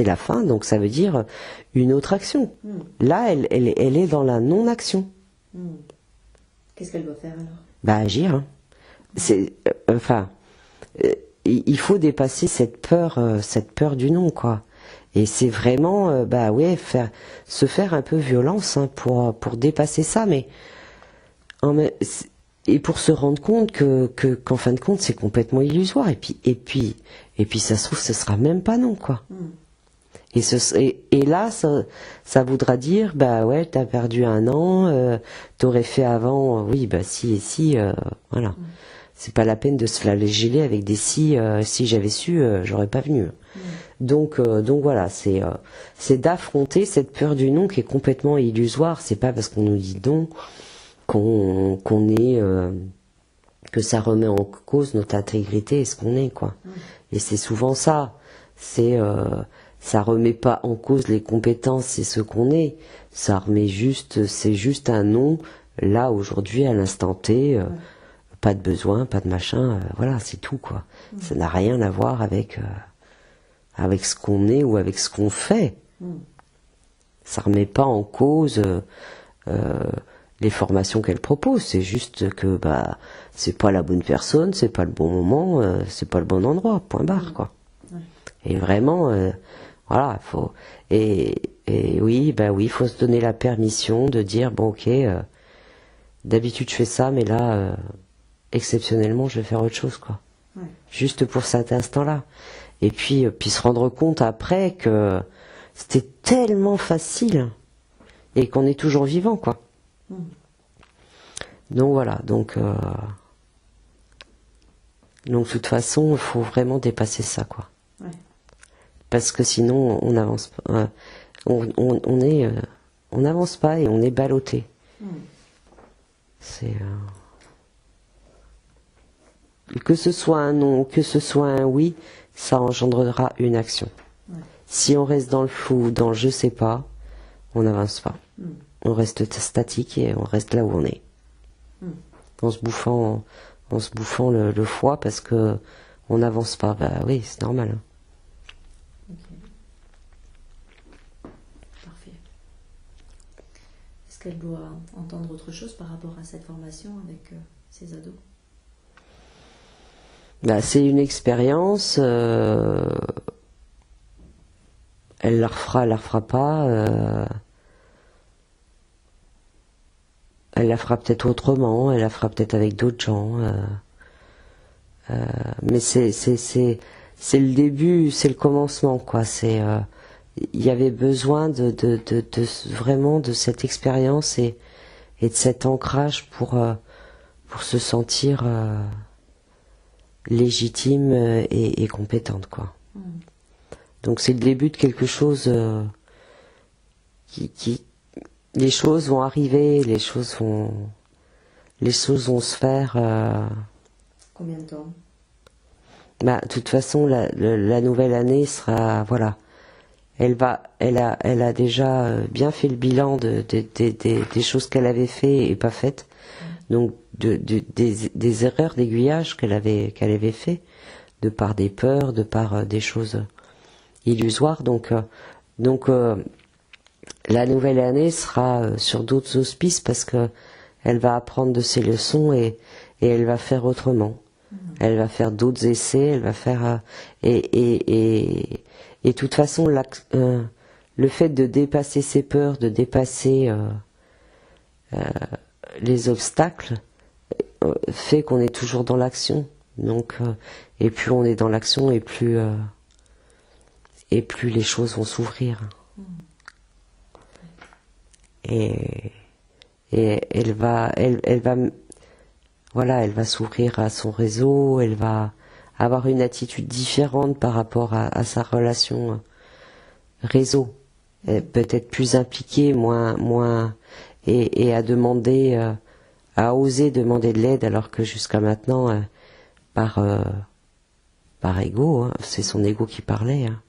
la fin, donc ça veut dire une autre action. Là, elle est dans la non-action. Qu'est-ce qu'elle doit faire alors? Agir. Hein. Il faut dépasser cette peur du non, quoi. Et c'est vraiment, se faire un peu violence pour dépasser ça, mais et pour se rendre compte qu'en fin de compte c'est complètement illusoire. Et puis ça se trouve ce sera même pas non, quoi. Et là ça voudra dire t'as perdu un an, t'aurais fait avant, oui si et si, voilà. C'est pas la peine de se flageller avec des si j'avais su, j'aurais pas venu. Donc voilà, c'est d'affronter cette peur du non qui est complètement illusoire. C'est pas parce qu'on nous dit non qu'on est que ça remet en cause notre intégrité et ce qu'on est, quoi. Et c'est souvent ça. Ça remet pas en cause les compétences et ce qu'on est. Ça remet c'est juste un non là aujourd'hui à l'instant T. Pas de besoin, pas de machin, voilà, c'est tout, quoi. Ça n'a rien à voir avec ce qu'on est ou avec ce qu'on fait. Ça remet pas en cause les formations qu'elle propose. C'est juste que c'est pas la bonne personne, c'est pas le bon moment, c'est pas le bon endroit, point barre, quoi. Et vraiment, voilà, faut oui, faut se donner la permission de dire ok, d'habitude je fais ça, mais là exceptionnellement je vais faire autre chose, quoi. Juste pour cet instant-là. Et puis se rendre compte après que c'était tellement facile et qu'on est toujours vivant, quoi. Donc voilà, donc de toute façon il faut vraiment dépasser ça, quoi. Parce que sinon on n'avance pas, on n'avance pas et on est ballotté. C'est que ce soit un non, que ce soit un oui, ça engendrera une action. Si on reste dans le flou, dans le je sais pas, on n'avance pas. On reste statique et on reste là où on est. En se bouffant le foie parce que on n'avance pas. Oui, c'est normal. Hein. Okay. Parfait. Est-ce qu'elle doit entendre autre chose par rapport à cette formation avec ses ados? C'est une expérience. elle la refera pas. Elle la fera peut-être autrement, elle la fera peut-être avec d'autres gens. Mais c'est le début, c'est le commencement, quoi. Il y avait besoin vraiment de cette expérience et de cet ancrage pour se sentir légitime et compétente, quoi. Donc c'est le début de quelque chose les choses vont arriver, les choses vont se faire. Combien de temps? De toute façon, la nouvelle année sera, voilà. Elle a déjà bien fait le bilan des choses qu'elle avait fait et pas faites. Donc des erreurs d'aiguillage qu'elle avait fait, de par des peurs, de par des choses illusoires. Donc la nouvelle année sera sur d'autres auspices parce que elle va apprendre de ses leçons et elle va faire autrement. Elle va faire d'autres essais, elle va faire et de toute façon le fait de dépasser ses peurs, de dépasser les obstacles fait qu'on est toujours dans l'action. Donc et plus on est dans l'action et plus les choses vont s'ouvrir. Et elle va s'ouvrir à son réseau, elle va avoir une attitude différente par rapport à sa relation réseau, peut-être plus impliquée, moins et à demander, à oser demander de l'aide alors que jusqu'à maintenant par ego, hein, c'est son ego qui parlait. Hein.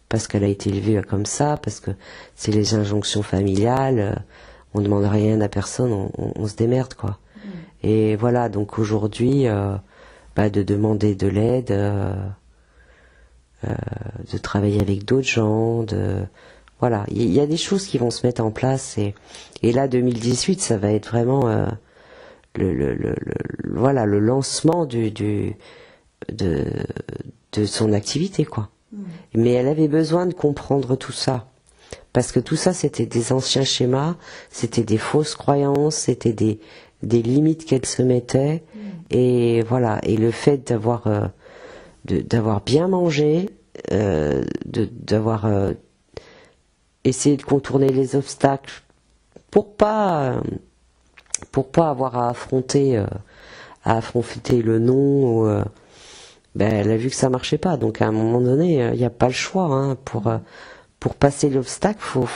Parce qu'elle a été élevée comme ça, parce que c'est les injonctions familiales, on ne demande rien à personne, on se démerde, quoi. Et voilà, donc aujourd'hui, de demander de l'aide, de travailler avec d'autres gens, voilà, il y a des choses qui vont se mettre en place, et là, 2018, ça va être vraiment le lancement de son activité, quoi. Mais elle avait besoin de comprendre tout ça. Parce que tout ça, c'était des anciens schémas, c'était des fausses croyances, c'était des limites qu'elle se mettait. Et voilà. Et le fait d'avoir bien mangé, d'avoir essayé de contourner les obstacles pour pas avoir à affronter le non. Elle a vu que ça marchait pas, donc à un moment donné, il n'y a pas le choix. Hein, pour passer l'obstacle, faut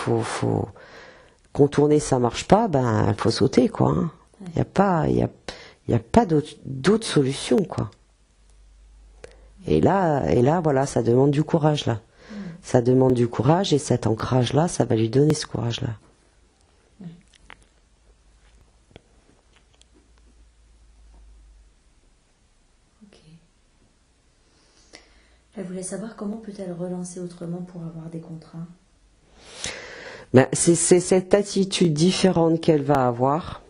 contourner, ça marche pas, faut sauter, quoi. Hein. Il y a pas d'autre solution, quoi. Et là, voilà, ça demande du courage, là. Ça demande du courage, et cet ancrage-là, ça va lui donner ce courage-là. Elle voulait savoir comment peut-elle relancer autrement pour avoir des contrats. C'est cette attitude différente qu'elle va avoir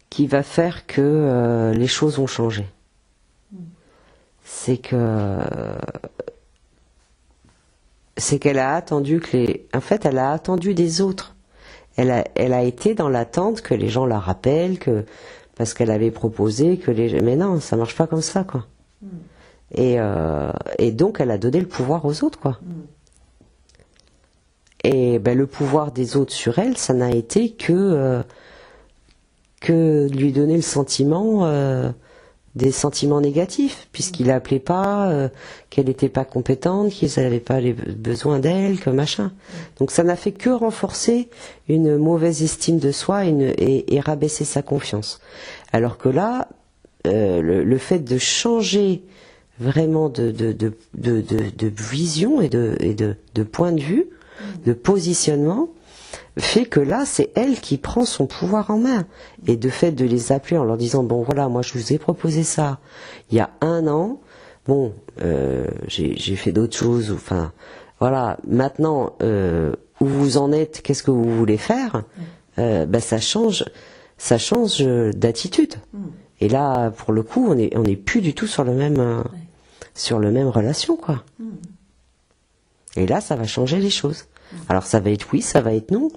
qui va faire que les choses vont changer. C'est qu'elle a attendu en fait, elle a attendu des autres. Elle a été dans l'attente que les gens la rappellent, parce qu'elle avait proposé mais non, ça marche pas comme ça, quoi. Et donc elle a donné le pouvoir aux autres, quoi. Et le pouvoir des autres sur elle, ça n'a été que lui donner le sentiment, des sentiments négatifs, puisqu'il l'appelait pas, qu'elle n'était pas compétente, qu'ils n'avaient pas les besoins d'elle, que machin. Donc ça n'a fait que renforcer une mauvaise estime de soi et rabaisser sa confiance. Alors que là, le fait de changer vraiment de vision et de point de vue, de positionnement, fait que là, c'est elle qui prend son pouvoir en main. Et de fait de les appeler en leur disant, bon voilà, moi je vous ai proposé ça il y a 1 an, bon, j'ai fait d'autres choses, enfin, voilà, maintenant, où vous en êtes, qu'est-ce que vous voulez faire, ça change d'attitude. Et là, pour le coup, on est plus du tout sur le même relation, quoi. Et là, ça va changer les choses. Alors ça va être oui, ça va être non.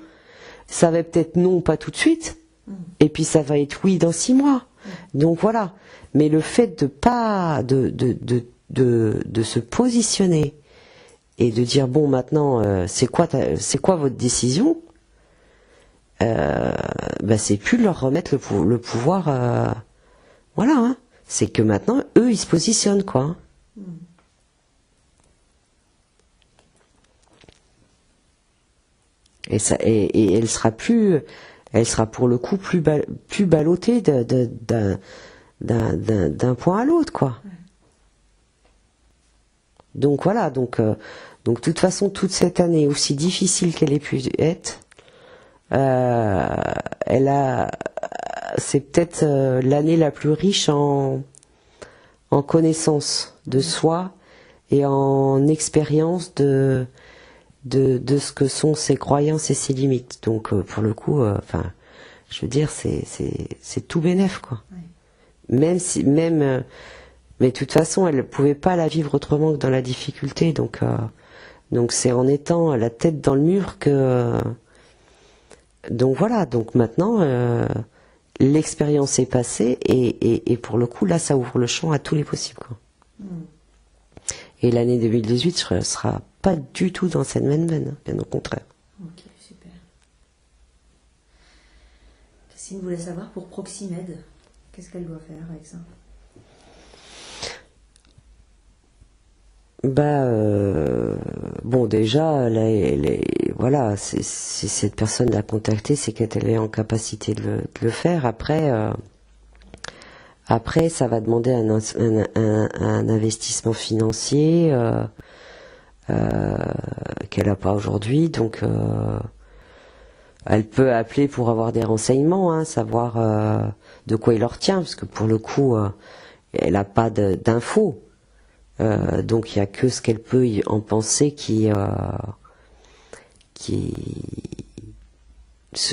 Ça va peut-être non, pas tout de suite. Et puis ça va être oui dans 6 mois. Donc voilà. Mais le fait de pas de se positionner et de dire bon maintenant c'est quoi votre décision, c'est plus de leur remettre le pouvoir. Voilà. Hein. C'est que maintenant eux ils se positionnent quoi. Hein. Et elle sera pour le coup plus ballottée d'un point à l'autre quoi. Donc voilà, donc de toute façon toute cette année aussi difficile qu'elle ait pu être, c'est peut-être l'année la plus riche en connaissance de soi et en expérience de ce que sont ses croyances et ses limites. Donc pour le coup, je veux dire, c'est tout bénef quoi. Ouais. Mais de toute façon, elle ne pouvait pas la vivre autrement que dans la difficulté. Donc c'est en étant la tête dans le mur que. Donc voilà. Donc maintenant, l'expérience est passée et pour le coup, là, ça ouvre le champ à tous les possibles quoi. Et l'année 2018 ne sera pas du tout dans cette même veine, bien au contraire. Ok, super. Christine voulait savoir pour Proximed, qu'est-ce qu'elle doit faire avec ça? Bon déjà, voilà, si cette personne l'a contactée, c'est qu'elle est en capacité de le faire. Après, ça va demander un investissement financier qu'elle n'a pas aujourd'hui, donc elle peut appeler pour avoir des renseignements, hein, savoir de quoi il leur tient, parce que pour le coup, elle n'a pas d'infos. Donc il n'y a que ce qu'elle peut en penser il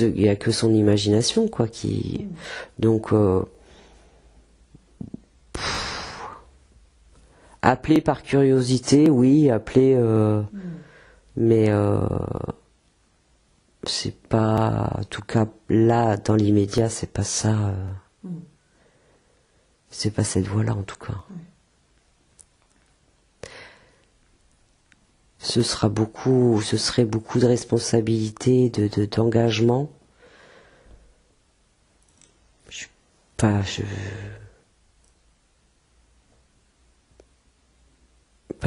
y a que son imagination quoi donc appeler par curiosité, oui, appeler mais c'est pas, en tout cas là dans l'immédiat, c'est pas ça c'est pas cette voie-là en tout cas. Ce serait beaucoup de responsabilité, d'engagement. Pas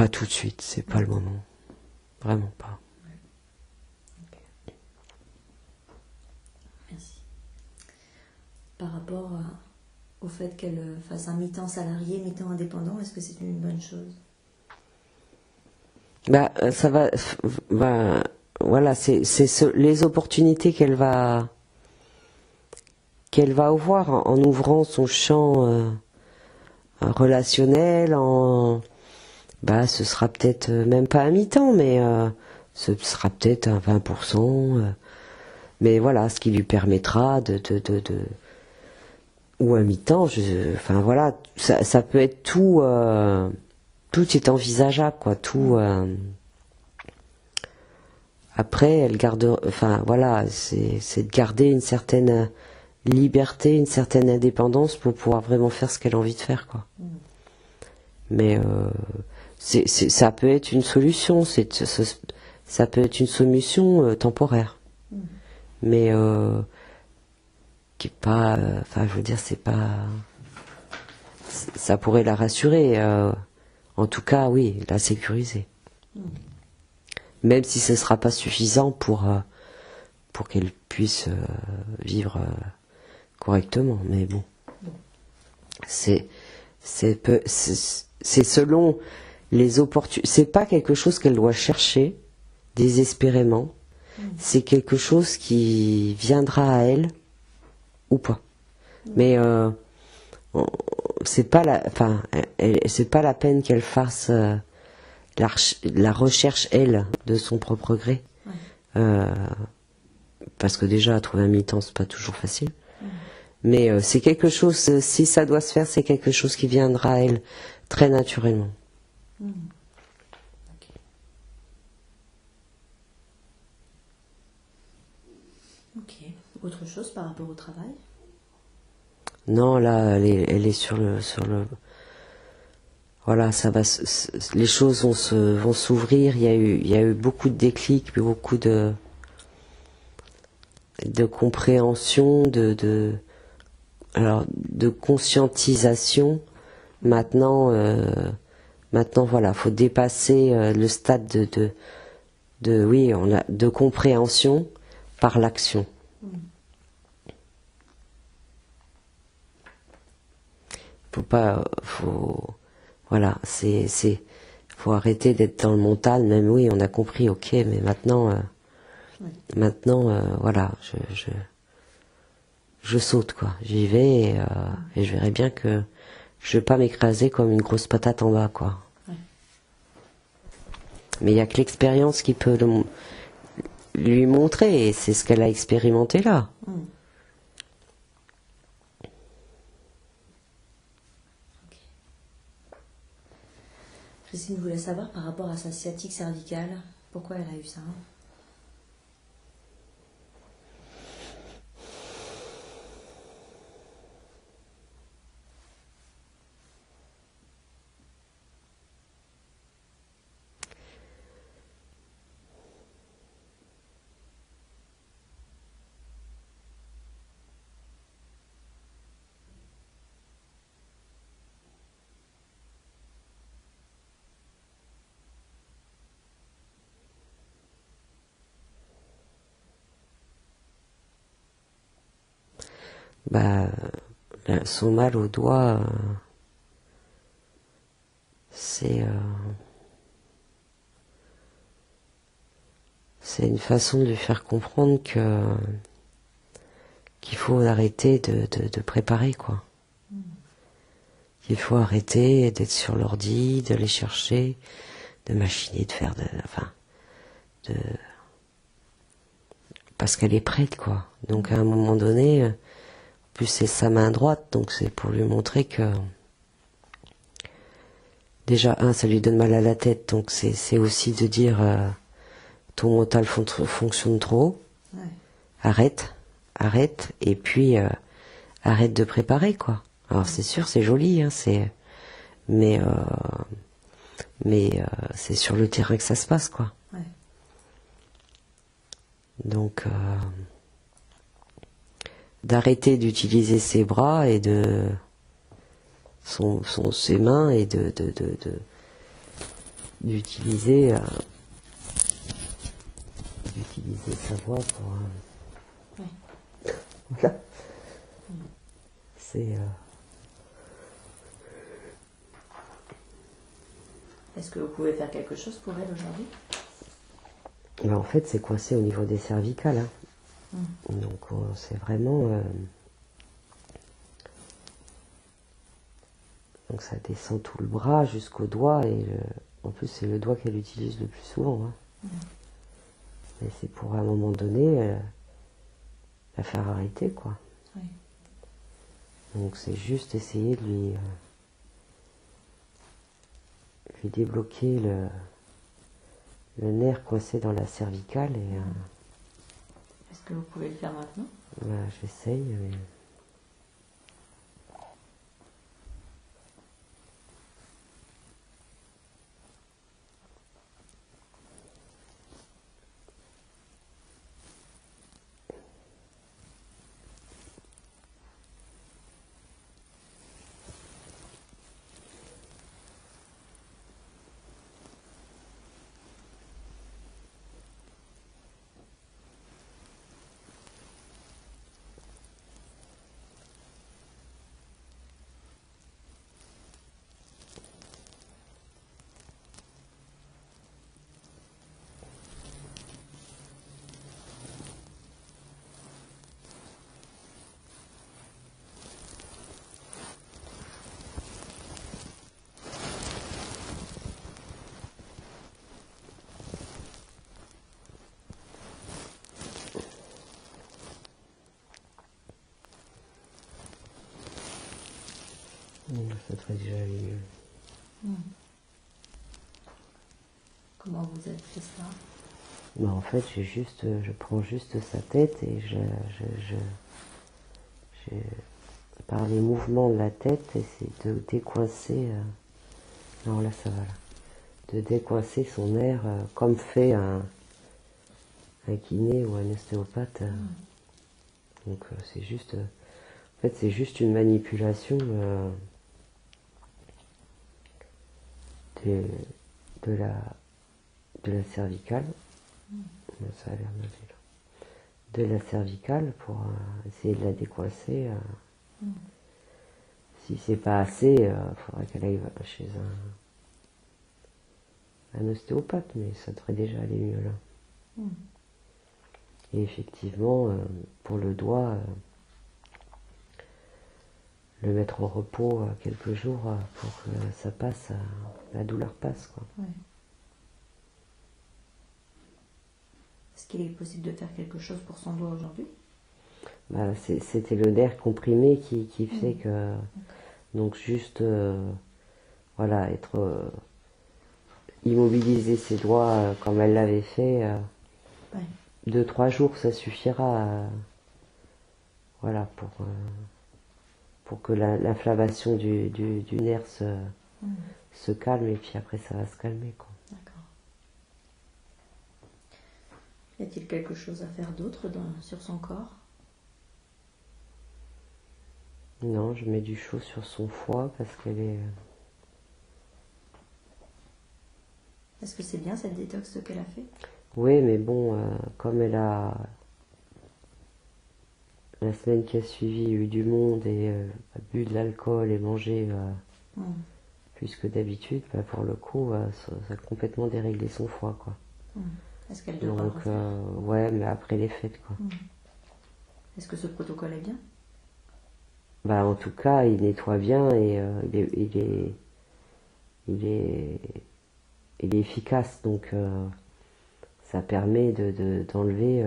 tout de suite, c'est pas le moment. Vraiment pas. Okay. Merci. Par rapport au fait qu'elle fasse un mi-temps salarié, mi-temps indépendant, est-ce que c'est une bonne chose? Ça va, voilà, c'est les opportunités qu'elle va avoir en ouvrant son champ relationnel, ce sera peut-être même pas à mi-temps, mais ce sera peut-être à 20%, mais voilà, ce qui lui permettra ou à mi-temps, voilà, ça peut être tout. Tout est envisageable, quoi. Tout. Après, elle garde. Voilà, c'est de garder une certaine liberté, une certaine indépendance pour pouvoir vraiment faire ce qu'elle a envie de faire, quoi. Mais ça peut être une solution. Ça peut être une solution temporaire. Mais qui est pas. Je veux dire, c'est pas. Ça pourrait la rassurer. En tout cas, oui, la sécuriser. Même si ce ne sera pas suffisant pour qu'elle puisse vivre correctement. Mais bon, c'est selon les opportunités. C'est pas quelque chose qu'elle doit chercher désespérément. C'est quelque chose qui viendra à elle ou pas. Mais c'est pas la peine qu'elle fasse la recherche elle de son propre gré, parce que déjà trouver un mi-temps c'est pas toujours facile, mais c'est quelque chose, si ça doit se faire, c'est quelque chose qui viendra à elle très naturellement. Okay. Autre chose par rapport au travail? Non, là, elle est sur le... Voilà, ça va, les choses vont s'ouvrir. Il y a eu beaucoup de déclics, beaucoup de compréhension, alors, de conscientisation. Maintenant, voilà, faut dépasser le stade oui, on a de compréhension par l'action. Voilà, faut arrêter d'être dans le mental. Même oui, on a compris, ok, mais maintenant, voilà, je saute quoi. J'y vais et je verrai bien que je vais pas m'écraser comme une grosse patate en bas quoi. Ouais. Mais il y a que l'expérience qui peut lui montrer, et c'est ce qu'elle a expérimenté là. Christine voulait savoir par rapport à sa sciatique cervicale, pourquoi elle a eu ça? Son mal au doigt, c'est une façon de lui faire comprendre qu'il faut arrêter de préparer quoi. Il faut arrêter d'être sur l'ordi, d'aller chercher, de machiner, de faire parce qu'elle est prête quoi. Donc à un moment donné, en plus c'est sa main droite, donc c'est pour lui montrer que déjà ça lui donne mal à la tête, donc c'est aussi de dire ton mental fonctionne trop, ouais. Arrête, et puis arrête de préparer quoi. Alors c'est sûr c'est joli, hein, mais c'est sur le terrain que ça se passe quoi. Ouais. Donc d'arrêter d'utiliser ses bras et ses mains et d'utiliser sa voix pour voilà. C'est Est-ce que vous pouvez faire quelque chose pour elle aujourd'hui? En fait, c'est coincé au niveau des cervicales. Hein. Donc, c'est vraiment... Donc, ça descend tout le bras jusqu'au doigt. Et en plus, c'est le doigt qu'elle utilise le plus souvent. Hein. Mais c'est pour, à un moment donné, la faire arrêter, quoi. Oui. Donc, c'est juste essayer de lui débloquer le nerf coincé dans la cervicale. Et, est-ce que vous pouvez le faire maintenant? J'essaye, mais... Ça devrait déjà aller mieux. Comment vous avez fait ça? Bah, en fait, je prends juste sa tête et par les mouvements de la tête, essaie de décoincer. Non, là, ça va. Là. De décoincer son nerf comme fait un kiné ou un ostéopathe. Donc, c'est juste. En fait, c'est juste une manipulation de, de la cervicale. Ça a l'air mal là. De la cervicale pour essayer de la décoincer. Si c'est pas assez, il faudra qu'elle aille chez un ostéopathe, mais ça devrait déjà aller mieux là. Et effectivement, pour le doigt, le mettre en repos quelques jours pour que ça passe, la douleur passe, quoi. Ouais. Est-ce qu'il est possible de faire quelque chose pour son doigt aujourd'hui? Bah, c'était le nerf comprimé qui fait que... Donc juste, voilà, être... immobiliser ses doigts comme elle l'avait fait, 2-3 jours, ça suffira, voilà, pour que l'inflammation du nerf se calme, et puis après ça va se calmer, quoi. D'accord. Y a-t-il quelque chose à faire d'autre sur son corps? Non, je mets du chaud sur son foie parce qu'elle est... Est-ce que c'est bien cette détox qu'elle a fait? Oui, mais bon, comme elle a... La semaine qui a suivi, eu du monde et a bu de l'alcool et mangé plus que d'habitude, bah, pour le coup, ça a complètement déréglé son foie, quoi. Est-ce qu'elle devra Donc, le refaire? ouais, mais après les fêtes, quoi. Est-ce que ce protocole est bien? Bah, en tout cas, il nettoie bien et il est efficace, donc ça permet d'enlever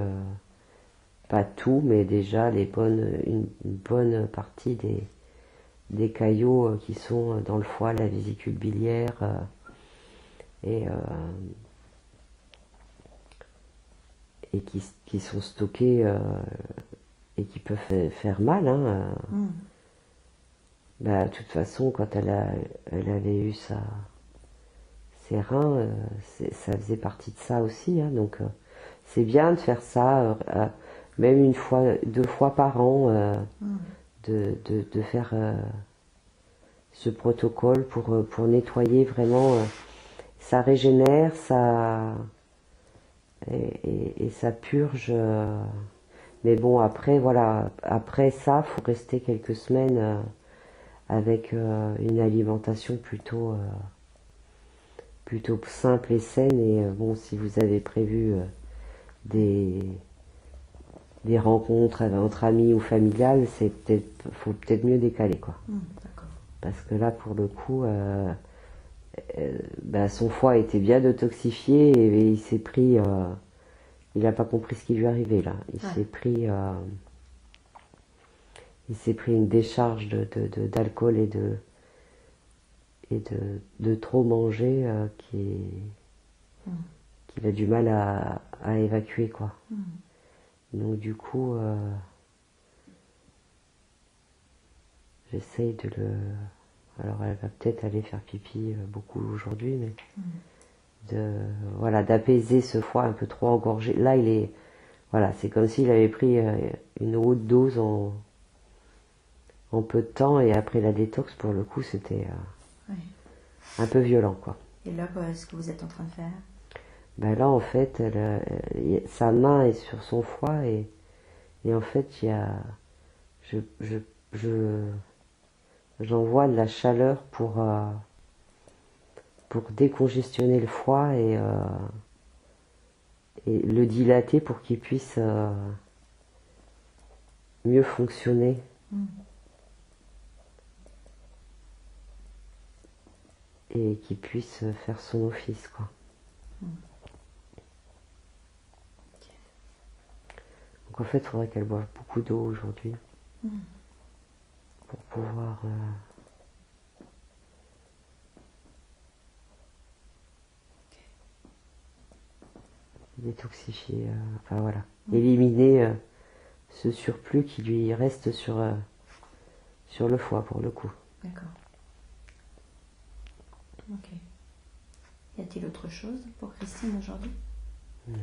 pas tout, mais déjà une bonne partie des caillots qui sont dans le foie, la vésicule biliaire et qui sont stockés et qui peuvent faire mal. Hein. Bah, de toute façon, quand elle avait eu ses reins, ça faisait partie de ça aussi. Hein. Donc c'est bien de faire ça, même 2 fois par an, de faire ce protocole pour nettoyer vraiment. Ça régénère, et ça purge. Mais bon, après, voilà, après ça, faut rester quelques semaines avec une alimentation plutôt simple et saine. Et bon, si vous avez prévu des rencontres entre amis ou familiales, faut peut-être mieux décaler, quoi. D'accord. Parce que là, pour le coup, bah, son foie était bien détoxifié et il s'est pris... il n'a pas compris ce qui lui arrivait, là. Il s'est pris une décharge d'alcool et de trop manger qu'il a du mal à évacuer, quoi. Donc du coup, j'essaye de le... Alors elle va peut-être aller faire pipi beaucoup aujourd'hui, mais voilà, d'apaiser ce foie un peu trop engorgé. Là, voilà, c'est comme s'il avait pris une haute dose en peu de temps, et après la détox, pour le coup, c'était un peu violent, quoi. Et là, qu'est-ce que vous êtes en train de faire? Ben là, en fait, sa main est sur son foie, et en fait, j'envoie de la chaleur pour décongestionner le foie et le dilater pour qu'il puisse mieux fonctionner. Et qu'il puisse faire son office, quoi. Donc en fait, il faudrait qu'elle boive beaucoup d'eau aujourd'hui pour pouvoir détoxifier, enfin voilà, éliminer ce surplus qui lui reste sur le foie pour le coup. D'accord. Ok. Y a-t-il autre chose pour Christine aujourd'hui? Non.